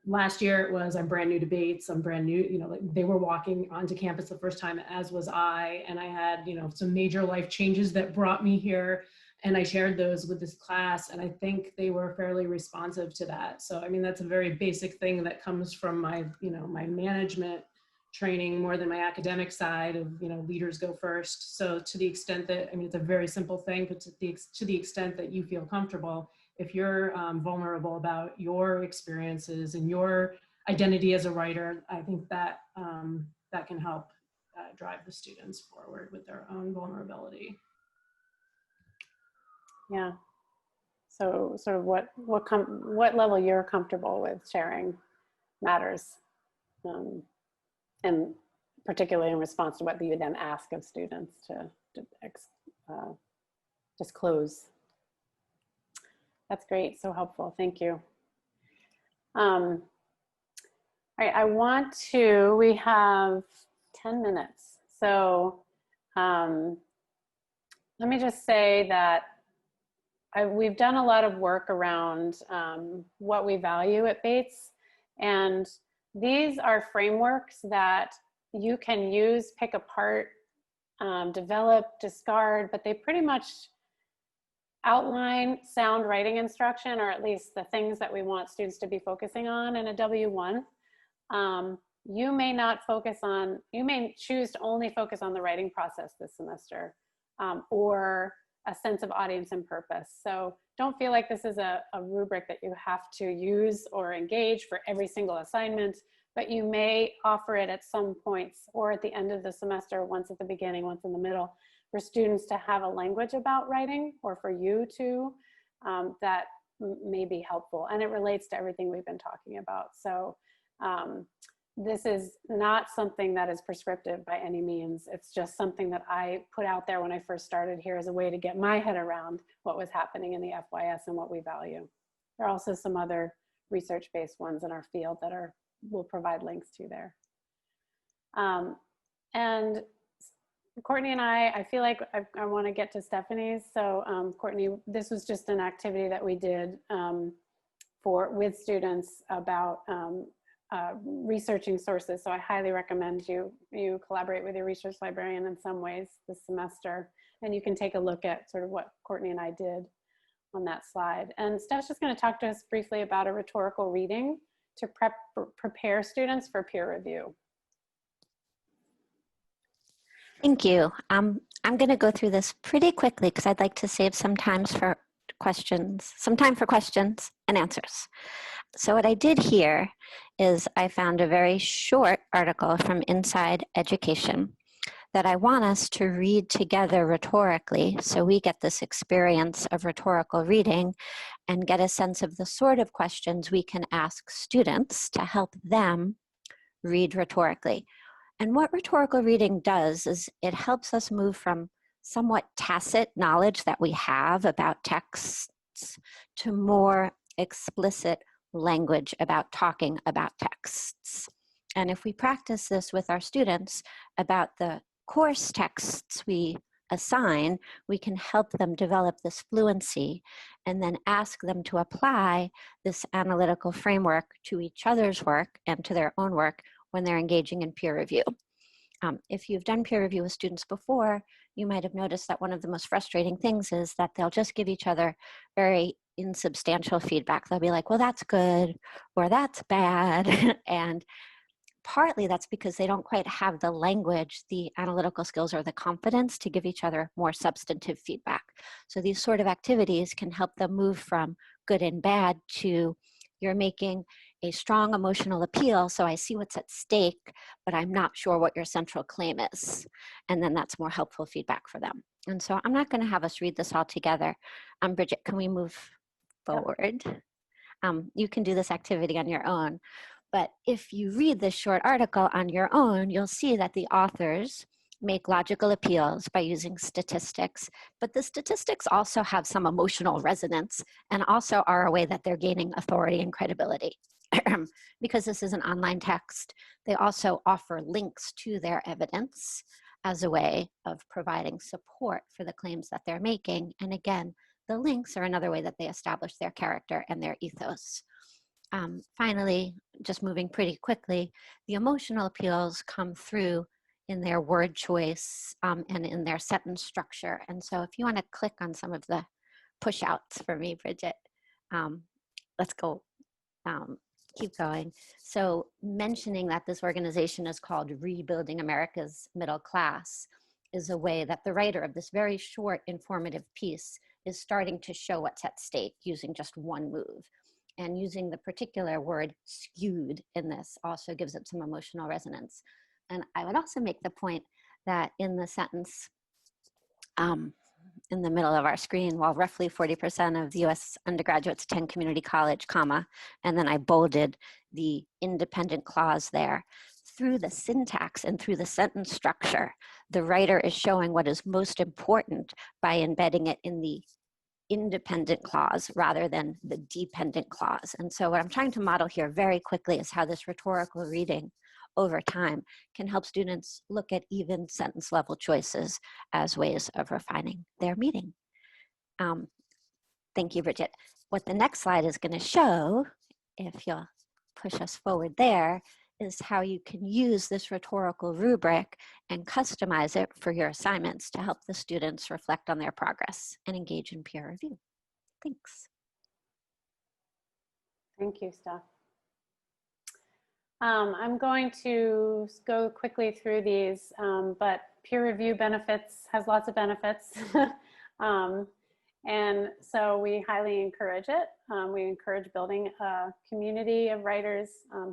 Last year it was, I'm brand new to Bates, I'm brand new, you know, like they were walking onto campus the first time, as was I, and I had, you know, some major life changes that brought me here, and I shared those with this class, and I think they were fairly responsive to that. So, I mean, that's a very basic thing that comes from my, you know, my management training more than my academic side of, you know, leaders go first. So to the extent that, I mean, it's a very simple thing, but to the extent that you feel comfortable, if you're vulnerable about your experiences and your identity as a writer, I think that that can help drive the students forward with their own vulnerability. Yeah. So sort of what level you're comfortable with sharing matters, and particularly in response to what you then ask of students to disclose. That's great, so helpful, thank you. All right, we have 10 minutes. So let me just say that we've done a lot of work around what we value at Bates. And these are frameworks that you can use, pick apart, develop, discard, but they pretty much outline sound writing instruction, or at least the things that we want students to be focusing on in a W1. You may not focus on, you may choose to only focus on the writing process this semester, or a sense of audience and purpose. So don't feel like this is a rubric that you have to use or engage for every single assignment, but you may offer it at some points, or at the end of the semester, once at the beginning, once in the middle, for students to have a language about writing, or for you to, that may be helpful. And it relates to everything we've been talking about. So this is not something that is prescriptive by any means. It's just something that I put out there when I first started here as a way to get my head around what was happening in the FYS and what we value. There are also some other research-based ones in our field that we'll provide links to there. And Courtney and I feel like I want to get to Stephanie's. So Courtney, this was just an activity that we did with students about researching sources. So I highly recommend you collaborate with your research librarian in some ways this semester, and you can take a look at sort of what Courtney and I did on that slide. And Steph's just going to talk to us briefly about a rhetorical reading to prepare students for peer review. Thank you. I'm going to go through this pretty quickly because I'd like to save some time for questions and answers. So what I did here is I found a very short article from Inside Education that I want us to read together rhetorically, so we get this experience of rhetorical reading and get a sense of the sort of questions we can ask students to help them read rhetorically. And what rhetorical reading does is it helps us move from somewhat tacit knowledge that we have about texts to more explicit language about talking about texts. And if we practice this with our students about the course texts we assign, we can help them develop this fluency and then ask them to apply this analytical framework to each other's work and to their own work when they're engaging in peer review. If you've done peer review with students before, you might have noticed that one of the most frustrating things is that they'll just give each other very insubstantial feedback. They'll be like, well, that's good, or that's bad. And partly that's because they don't quite have the language, the analytical skills, or the confidence to give each other more substantive feedback. So these sort of activities can help them move from good and bad to you're making a strong emotional appeal, so I see what's at stake, but I'm not sure what your central claim is. And then that's more helpful feedback for them. And so I'm not going to have us read this all together. Bridget, can we move forward? You can do this activity on your own. But if you read this short article on your own, you'll see that the authors make logical appeals by using statistics, but the statistics also have some emotional resonance and also are a way that they're gaining authority and credibility. Because this is an online text, they also offer links to their evidence as a way of providing support for the claims that they're making. And again, the links are another way that they establish their character and their ethos. Finally, just moving pretty quickly, the emotional appeals come through in their word choice and in their sentence structure. And so if you want to click on some of the push outs for me, Bridget, let's go, keep going. So mentioning that this organization is called Rebuilding America's Middle Class is a way that the writer of this very short informative piece is starting to show what's at stake using just one move. And using the particular word skewed in this also gives it some emotional resonance. And I would also make the point that in the sentence in the middle of our screen, while roughly 40% of the US undergraduates attend community college, comma, and then I bolded the independent clause there. Through the syntax and through the sentence structure, the writer is showing what is most important by embedding it in the independent clause rather than the dependent clause. And so what I'm trying to model here very quickly is how this rhetorical reading over time can help students look at even sentence level choices as ways of refining their meaning. Thank you, Bridget. What the next slide is going to show, if you'll push us forward there, is how you can use this rhetorical rubric and customize it for your assignments to help the students reflect on their progress and engage in peer review. Thanks. Thank you, Steph. I'm going to go quickly through these, but peer review has lots of benefits. And so we highly encourage it. We encourage building a community of writers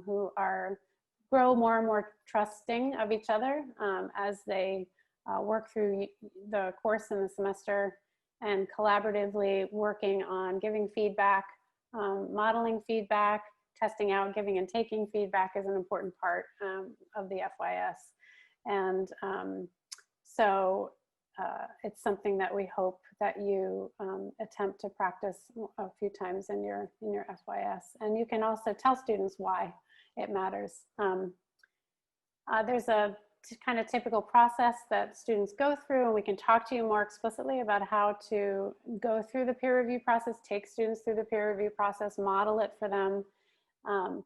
who grow more and more trusting of each other as they work through the course in the semester and collaboratively working on giving feedback, modeling feedback, testing out, giving and taking feedback is an important part of the FYS. And so it's something that we hope that you attempt to practice a few times in your FYS. And you can also tell students why it matters. There's a kind of typical process that students go through, and we can talk to you more explicitly about how to go through the peer review process, take students through the peer review process, model it for them,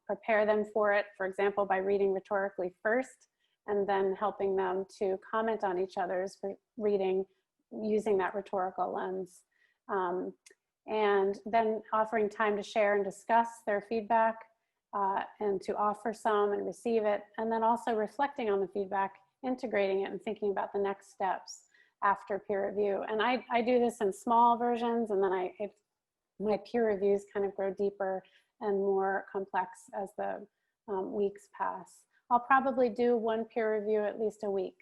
prepare them for it, for example, by reading rhetorically first, and then helping them to comment on each other's reading using that rhetorical lens. And then offering time to share and discuss their feedback and to offer some and receive it, and then also reflecting on the feedback, integrating it and thinking about the next steps after peer review. And I do this in small versions, and then my peer reviews kind of grow deeper and more complex as the weeks pass. I'll probably do one peer review at least a week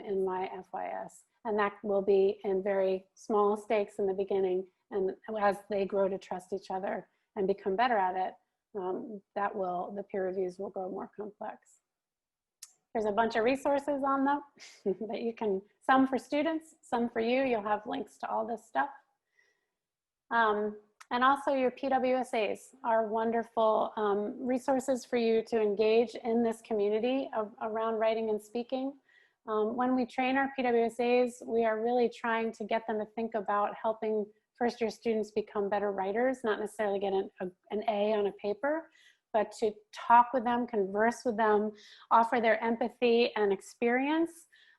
in my FYS, and that will be in very small stakes in the beginning, and as they grow to trust each other and become better at it, the peer reviews will grow more complex. There's a bunch of resources on them that you can, some for students, some for you. You'll have links to all this stuff. And also your PWSAs are wonderful resources for you to engage in this community around writing and speaking. When we train our PWSAs, we are really trying to get them to think about helping first-year students become better writers, not necessarily get an A on a paper, but to talk with them, converse with them, offer their empathy and experience,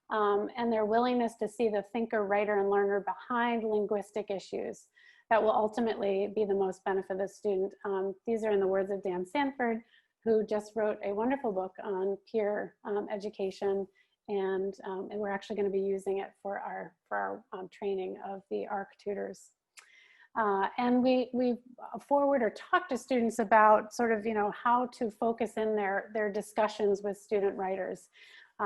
and their willingness to see the thinker, writer, and learner behind linguistic issues that will ultimately be the most benefit of the student. These are in the words of Dan Sanford, who just wrote a wonderful book on peer education, and we're actually going to be using it for our training of the ARC tutors. And we forward or talk to students about sort of, how to focus in their discussions with student writers.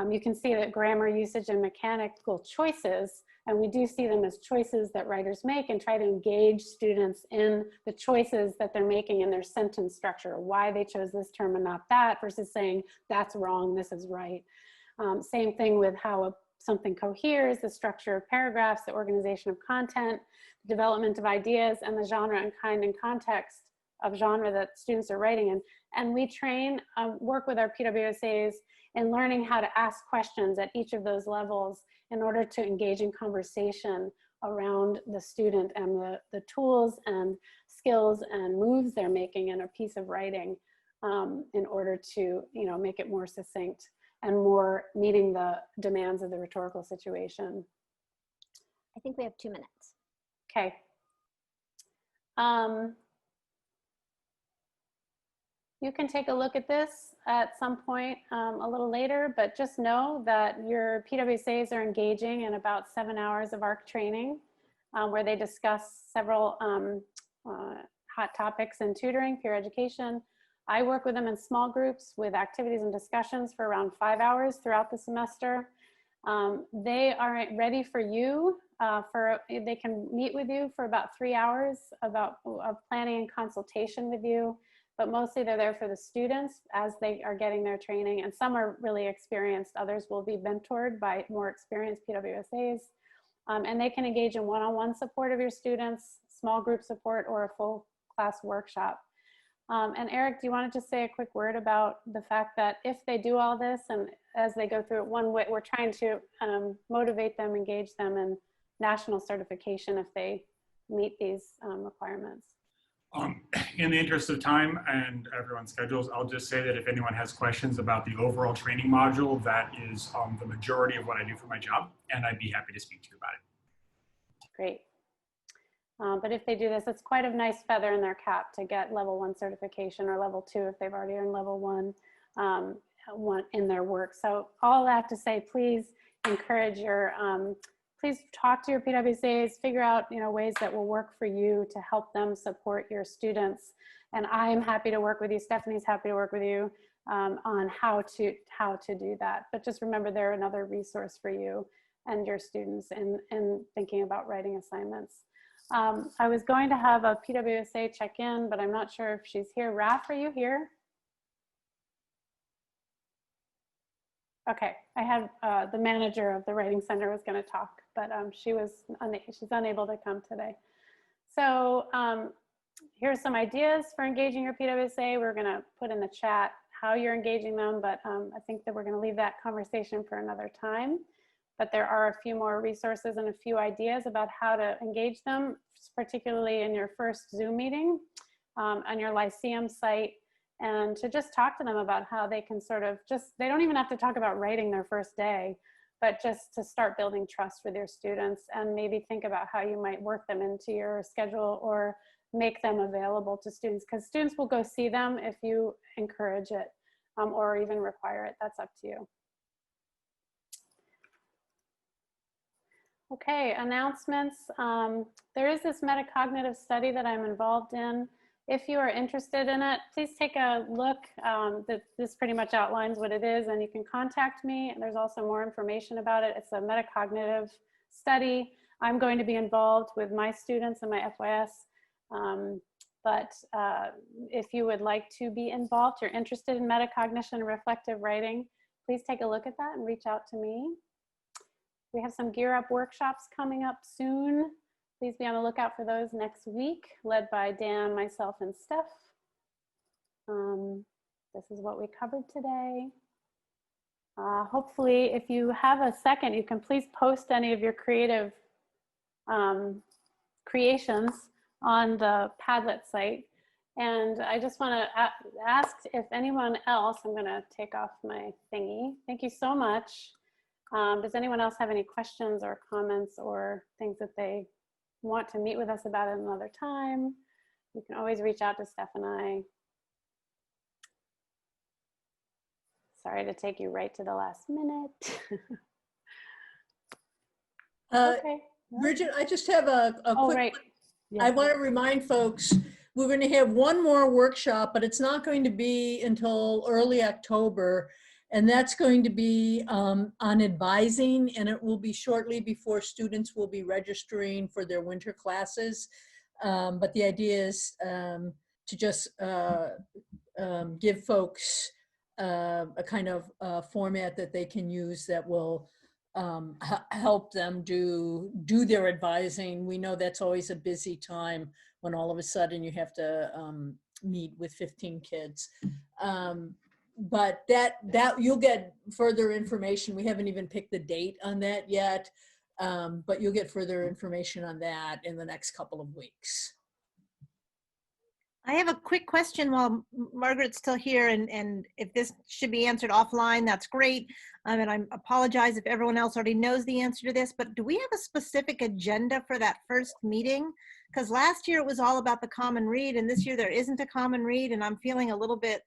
You can see that grammar usage and mechanical choices, and we do see them as choices that writers make, and try to engage students in the choices that they're making in their sentence structure, why they chose this term and not that, versus saying that's wrong, this is right. Same thing with how something coheres, the structure of paragraphs, the organization of content, the development of ideas, and the genre and kind and context of genre that students are writing in. And we train, work with our PWSAs in learning how to ask questions at each of those levels in order to engage in conversation around the student and the tools and skills and moves they're making in a piece of writing in order to make it more succinct and more meeting the demands of the rhetorical situation. I think we have 2 minutes. Okay. You can take a look at this at some point a little later, but just know that your PWSAs are engaging in about 7 hours of ARC training where they discuss several hot topics in tutoring, peer education. I work with them in small groups with activities and discussions for around 5 hours throughout the semester. They are ready for you. They can meet with you for about 3 hours of planning and consultation with you, but mostly they're there for the students as they are getting their training, and some are really experienced. Others will be mentored by more experienced PWSAs, and they can engage in one-on-one support of your students, small group support, or a full class workshop. And Eric, do you want to just say a quick word about the fact that if they do all this and as they go through it, one way we're trying to motivate them, engage them in national certification if they meet these requirements? In the interest of time and everyone's schedules, I'll just say that if anyone has questions about the overall training module, that is the majority of what I do for my job, and I'd be happy to speak to you about it. Great. But if they do this, it's quite a nice feather in their cap to get level 1 certification, or level 2 if they've already earned level 1 in their work. So all I have to say, please encourage your, please talk to your PWSAs, figure out ways that will work for you to help them support your students. And I'm happy to work with you. Stephanie's happy to work with you on how to do that. But just remember, they're another resource for you and your students in thinking about writing assignments. I was going to have a PWSA check in, but I'm not sure if she's here. Raf, are you here? Okay, I had the manager of the Writing Center was going to talk, but she's unable to come today. So here's some ideas for engaging your PWSA. We're going to put in the chat how you're engaging them, but I think that we're going to leave that conversation for another time. But there are a few more resources and a few ideas about how to engage them, particularly in your first Zoom meeting on your Lyceum site, and to just talk to them about how they can sort of they don't even have to talk about writing their first day, but just to start building trust with your students, and maybe think about how you might work them into your schedule or make them available to students, because students will go see them if you encourage it or even require it. That's up to you. Okay, announcements. There is this metacognitive study that I'm involved in. if you are interested in it, please take a look. This pretty much outlines what it is, and you can contact me. There's also more information about it. It's a metacognitive study. I'm going to be involved with my students and my FYS. But if you would like to be involved, you're interested in metacognition and reflective writing, please take a look at that and reach out to me. We have some Gear Up workshops coming up soon. Please be on the lookout for those next week, led by Dan, myself, and Steph. This is what we covered today. Hopefully, if you have a second, you can please post any of your creative creations on the Padlet site. And I just want to ask if anyone else, I'm going to take off my thingy. Thank you so much. Does anyone else have any questions or comments or things that they want to meet with us about at another time? You can always reach out to Steph and I. Sorry to take you right to the last minute. Okay. Bridget, I just have a quick, right. Yes. I want to remind folks, we're going to have one more workshop, but it's not going to be until early October. And that's going to be on advising, and it will be shortly before students will be registering for their winter classes. But the idea is to just give folks a kind of format that they can use that will help them do their advising. We know that's always a busy time when all of a sudden you have to meet with 15 kids. But that you'll get further information. We haven't even picked the date on that yet, but you'll get further information on that in the next couple of weeks. I have a quick question while Margaret's still here, and if this should be answered offline, that's great. And I apologize if everyone else already knows the answer to this, but do we have a specific agenda for that first meeting? Because last year it was all about the common read, and this year there isn't a common read, and I'm feeling a little bit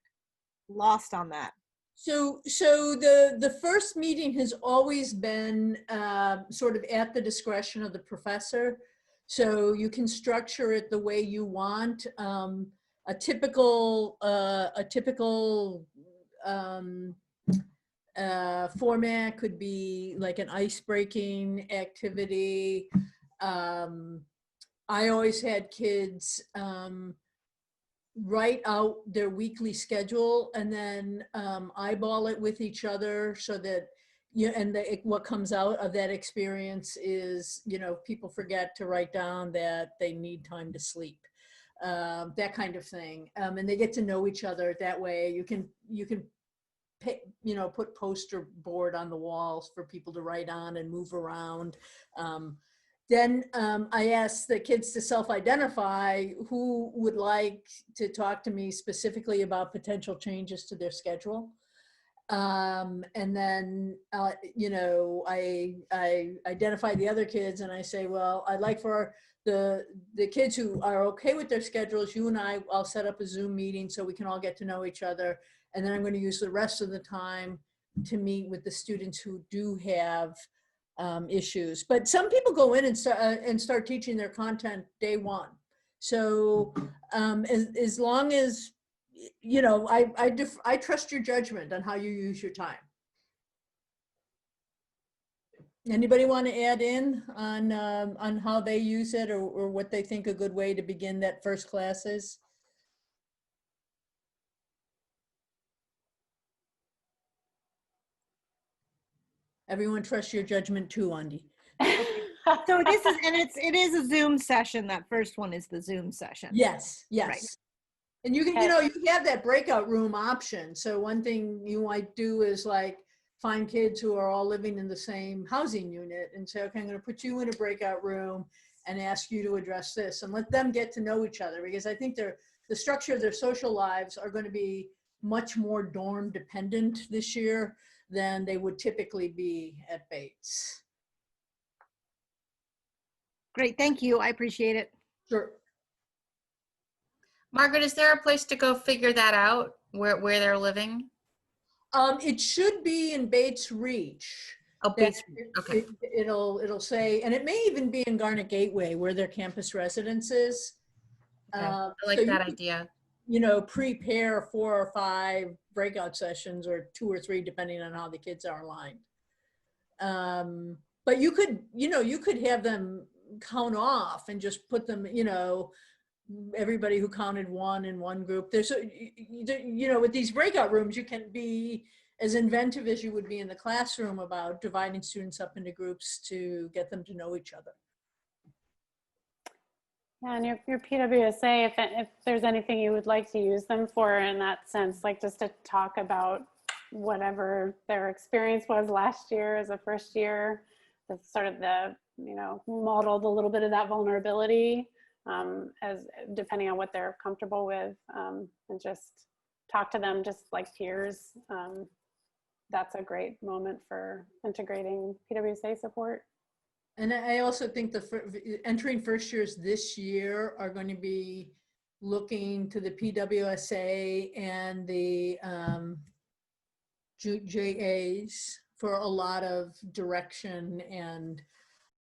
lost on that. So the first meeting has always been sort of at the discretion of the professor. So you can structure it the way you want. A typical format could be like an ice-breaking activity. I always had kids write out their weekly schedule and then eyeball it with each other so that what comes out of that experience is, people forget to write down that they need time to sleep, that kind of thing. And they get to know each other that way. You can put poster board on the walls for people to write on and move around. Then I asked the kids to self-identify who would like to talk to me specifically about potential changes to their schedule. And then, I identify the other kids and I say, well, I'd like for the kids who are okay with their schedules, you and I'll set up a Zoom meeting so we can all get to know each other. And then I'm going to use the rest of the time to meet with the students who do have issues. But some people go in and start teaching their content day one. So as long as, I trust your judgment on how you use your time. Anybody want to add in on how they use it or what they think a good way to begin that first class is? Everyone trusts your judgment too, Andy. So it is a Zoom session. That first one is the Zoom session. Yes. Right. And you can, you have that breakout room option. So one thing you might do is like find kids who are all living in the same housing unit and say, okay, I'm going to put you in a breakout room and ask you to address this and let them get to know each other, because I think the structure of their social lives are going to be much more dorm dependent this year than they would typically be at Bates. Great, thank you. I appreciate it. Sure. Margaret, is there a place to go figure that out, where they're living? It should be in Bates Reach. Oh, Bates Reach. Okay. It'll say, and it may even be in Garnet Gateway where their campus residence is. Okay. I like so that you could, idea. you know, prepare 4 or 5 breakout sessions, or 2 or 3, depending on how the kids are aligned. But you could, you know, you could have them count off and just put them, you know, everybody who counted 1 in one group. There's, you know, with these breakout rooms, you can be as inventive as you would be in the classroom about dividing students up into groups to get them to know each other. Yeah, and your PWSA, if there's anything you would like to use them for in that sense, like just to talk about whatever their experience was last year as a first year, that's sort of the, you know, modeled a little bit of that vulnerability as depending on what they're comfortable with, and just talk to them just like peers. That's a great moment for integrating PWSA support. And I also think the entering first years this year are going to be looking to the PWSA and the JAs for a lot of direction and